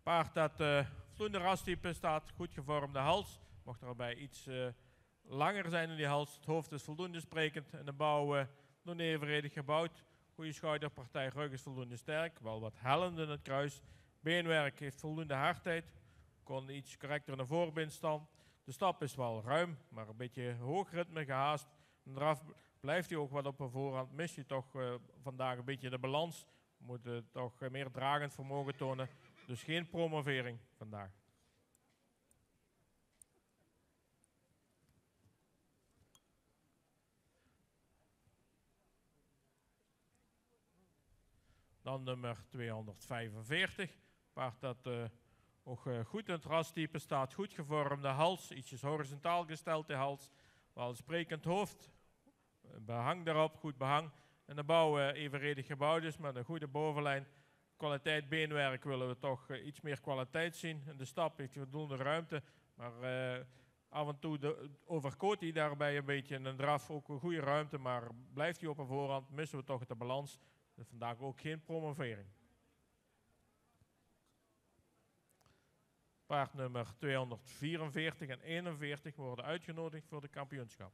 Speaker 2: Paard dat vloeiende rastype staat, goed gevormde hals. Mocht er erbij iets langer zijn in die hals. Het hoofd is voldoende sprekend en de bouw voldoende evenredig gebouwd. Goede schouderpartij, rug is voldoende sterk. Wel wat hellend in het kruis. Beenwerk heeft voldoende hardheid. Kon iets correcter naar voorbeenstand. De stap is wel ruim, maar een beetje hoog ritme gehaast. En eraf blijft hij ook wat op de voorhand. Mist hij toch vandaag een beetje de balans. Moet toch meer dragend vermogen tonen. Dus geen promovering vandaag. Dan nummer 245. Paard dat ook goed in het rastype staat. Goed gevormde hals. Ietsjes horizontaal gesteld de hals. Wel een sprekend hoofd. Behang daarop, goed behang. En de bouw evenredig gebouwd is met een goede bovenlijn. Kwaliteit beenwerk willen we toch iets meer kwaliteit zien. En de stap heeft voldoende ruimte. Maar af en toe overkoot hij daarbij een beetje. En een draf ook een goede ruimte. Maar blijft hij op een voorhand, missen we toch de balans. Dus vandaag ook geen promovering. Paard nummer 244 en 41 worden uitgenodigd voor de kampioenschap.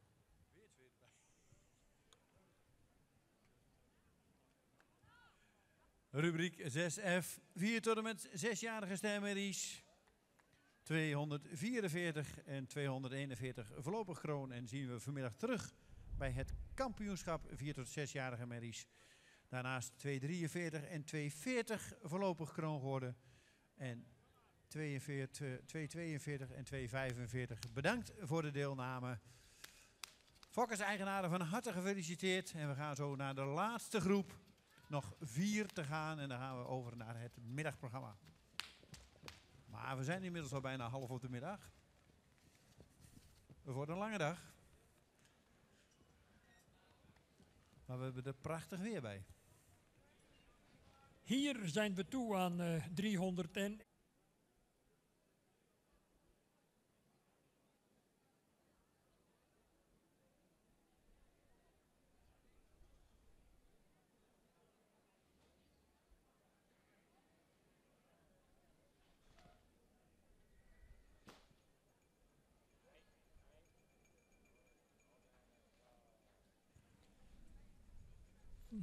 Speaker 1: Rubriek 6F, 4 tot en met 6-jarige stermerries. 244 en 241 voorlopig kroon. En zien we vanmiddag terug bij het kampioenschap 4 tot 6-jarige merries. Daarnaast 243 en 240 voorlopig kroon geworden. En 242 en 245 bedankt voor de deelname. Fokkers-eigenaren van harte gefeliciteerd. En we gaan zo naar de laatste groep. Nog 4 te gaan en dan gaan we over naar het middagprogramma. Maar we zijn inmiddels al bijna half op de middag. Het wordt een lange dag. Maar we hebben er prachtig weer bij.
Speaker 4: Hier zijn we toe aan 301.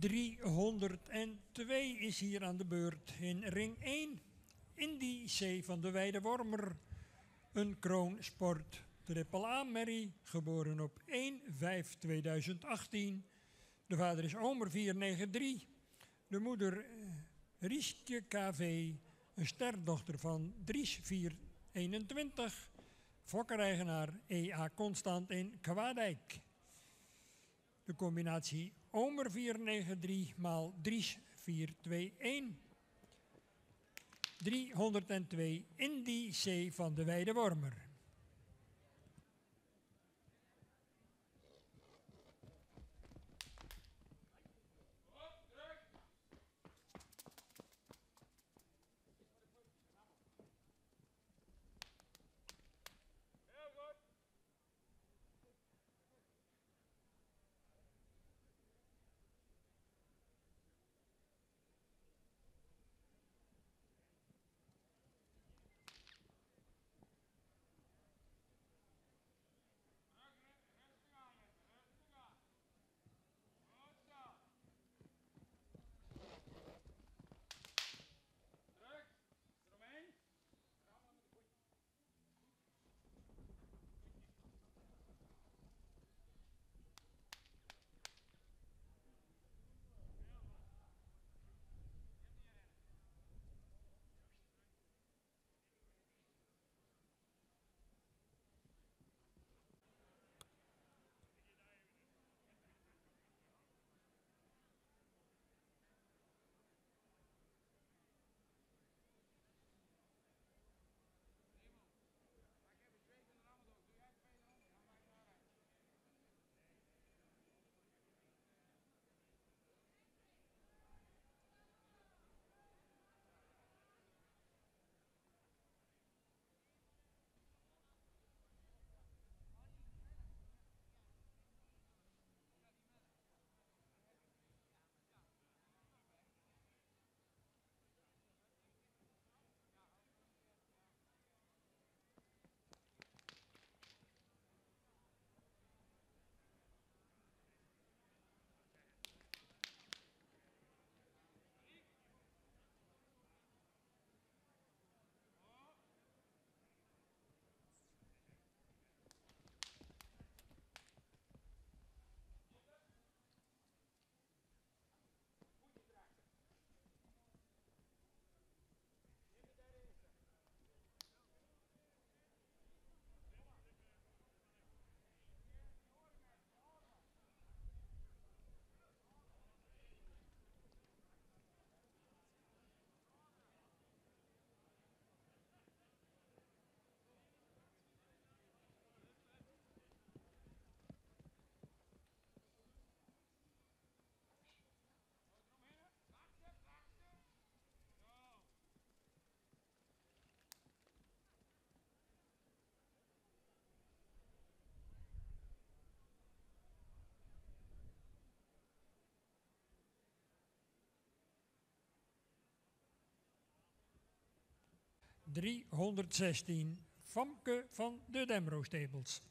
Speaker 4: ...302 is hier aan de beurt in ring 1. Indy C. van de Weidewormer. Een kroonsport triple A-merrie, geboren op 1/5/2018. De vader is Omer 493. De moeder Rieske KV, een sterdochter van Dries 421. Fokkereigenaar EA Constant in Kwaadijk. De combinatie Omer 493 maal Dries 421. 302 Indy C. van de Weidewormer. ...316 Famke van de Demro Stables.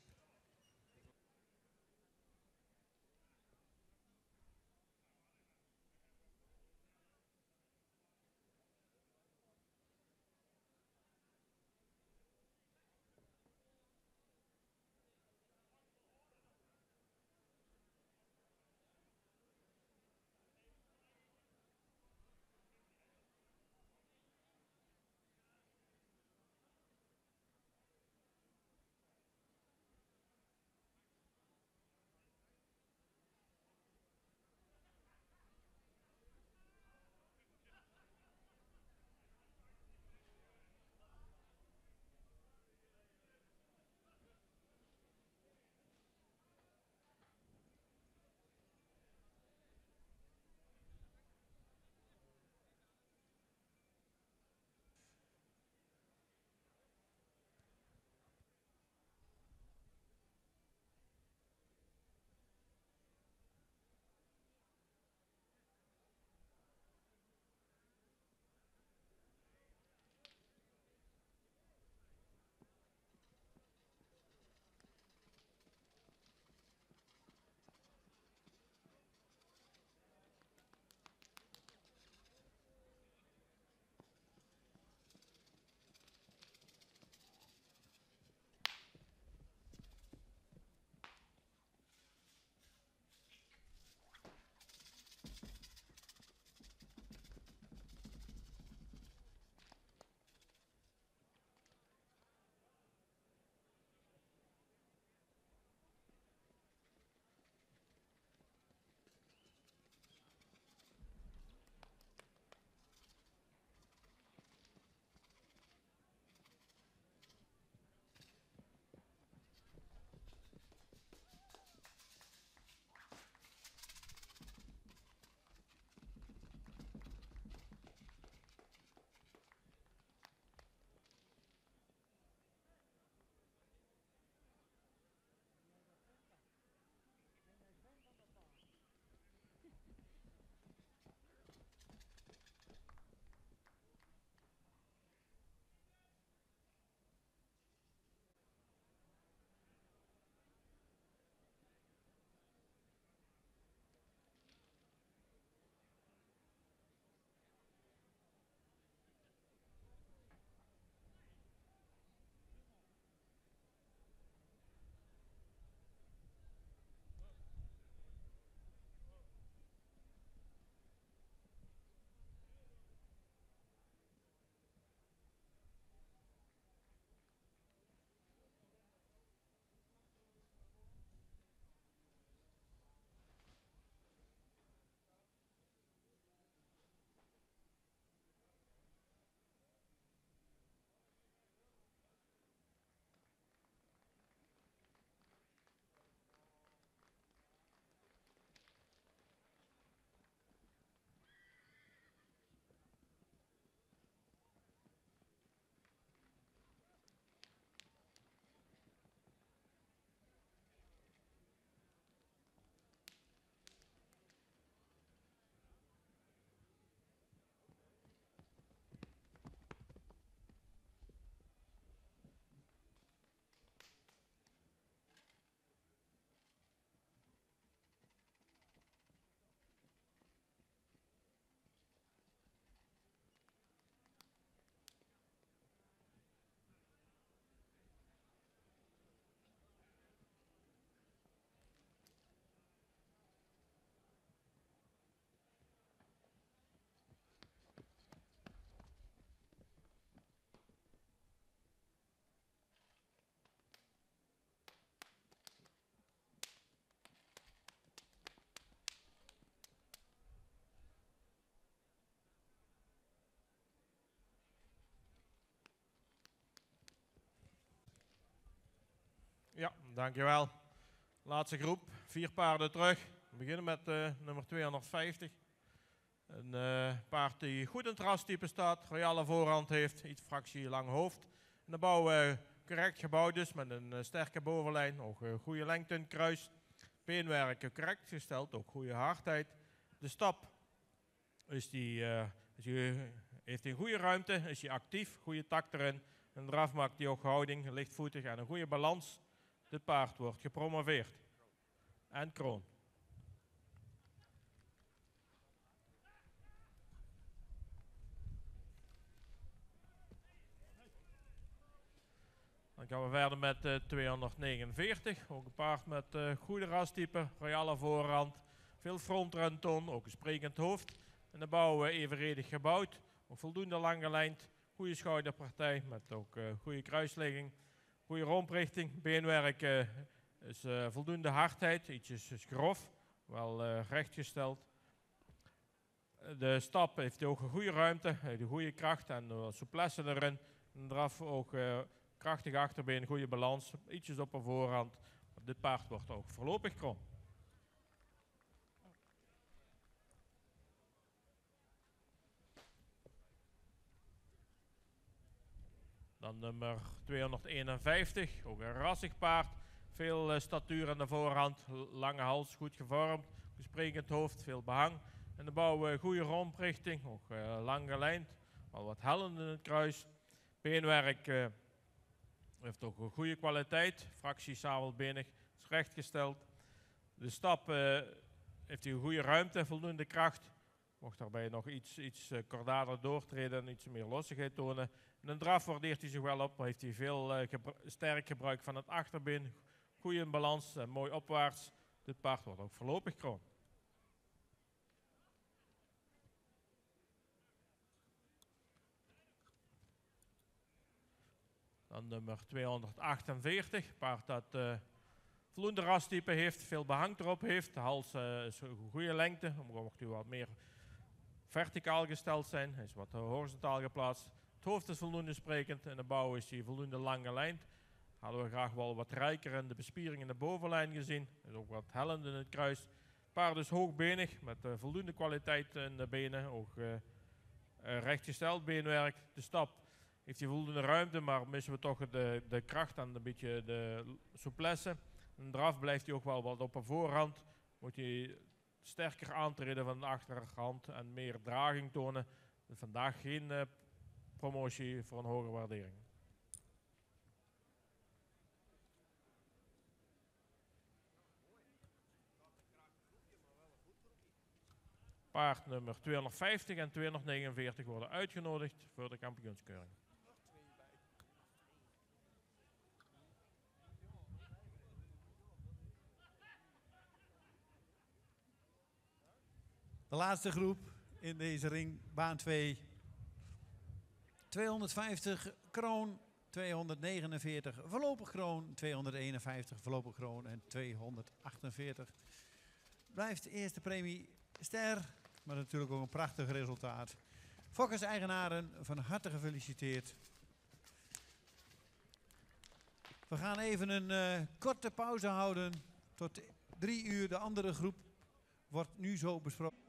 Speaker 2: Ja, dankjewel. Laatste groep, 4 paarden terug. We beginnen met nummer 250. Een paard die goed in het rastype staat, royale voorhand heeft, iets fractie lang hoofd. En de bouw correct gebouwd is met een sterke bovenlijn, ook goede lengte in het kruis. Beenwerk correct gesteld, ook goede hardheid. De stap heeft hij een goede ruimte, is hij actief, goede tak erin. En draf maakt hij ook houding, lichtvoetig en een goede balans. Dit paard wordt gepromoveerd. En kroon. Dan gaan we verder met 249. Ook een paard met goede rastype, royale voorhand. Veel frontrentoon, ook een sprekend hoofd. En de bouw evenredig gebouwd. Ook voldoende lang gelijnd. Goede schouderpartij met ook goede kruisligging. Goede romprichting. Beenwerk is voldoende hardheid. Ietsjes is grof. Wel rechtgesteld. De stap heeft ook een goede ruimte. De goede kracht en souplesse erin. En draf ook krachtig achterbeen. Goede balans. Ietsjes op een voorhand. Dit paard wordt ook voorlopig krom. Dan nummer 251, ook een rassig paard. Veel statuur aan de voorhand, lange hals, goed gevormd. Sprekend hoofd, veel behang. En de bouw goede romprichting, ook lang gelijnd. Al wat hellend in het kruis. Beenwerk heeft ook een goede kwaliteit. Fractie sabelbenig, is rechtgesteld. De stap heeft hij een goede ruimte, voldoende kracht. Mocht daarbij nog iets kordater doortreden en iets meer lossigheid tonen. In een draf waardeert hij zich wel op, maar heeft hij veel sterk gebruik van het achterbeen. Goede balans en mooi opwaarts. Dit paard wordt ook voorlopig kroon. Dan nummer 248, paard dat voldoende rastype heeft, veel behang erop heeft. De hals is een goede lengte, dan mocht hij wat meer verticaal gesteld zijn. Hij is wat horizontaal geplaatst. Het hoofd is voldoende sprekend en de bouw is hier voldoende lang gelijnd. Hadden we graag wel wat rijker in de bespiering in de bovenlijn gezien. Er is ook wat hellend in het kruis. Het paard is hoogbenig met voldoende kwaliteit in de benen. Ook rechtgesteld beenwerk. De stap heeft hij voldoende ruimte, maar missen we toch de kracht en een beetje de souplesse. En draf blijft hij ook wel wat op een voorhand. Moet hij sterker aantreden van de achterhand en meer draging tonen. Vandaag geen promotie voor een hogere waardering. Paard nummer 250 en 249 worden uitgenodigd voor de kampioenskeuring.
Speaker 1: De laatste groep in deze ring, baan 2. 250 kroon, 249 voorlopig kroon, 251 voorlopig kroon en 248. Blijft de eerste premie ster, maar natuurlijk ook een prachtig resultaat. Fokkers-eigenaren, van harte gefeliciteerd. We gaan even een korte pauze houden tot 3 uur. De andere groep wordt nu zo besproken.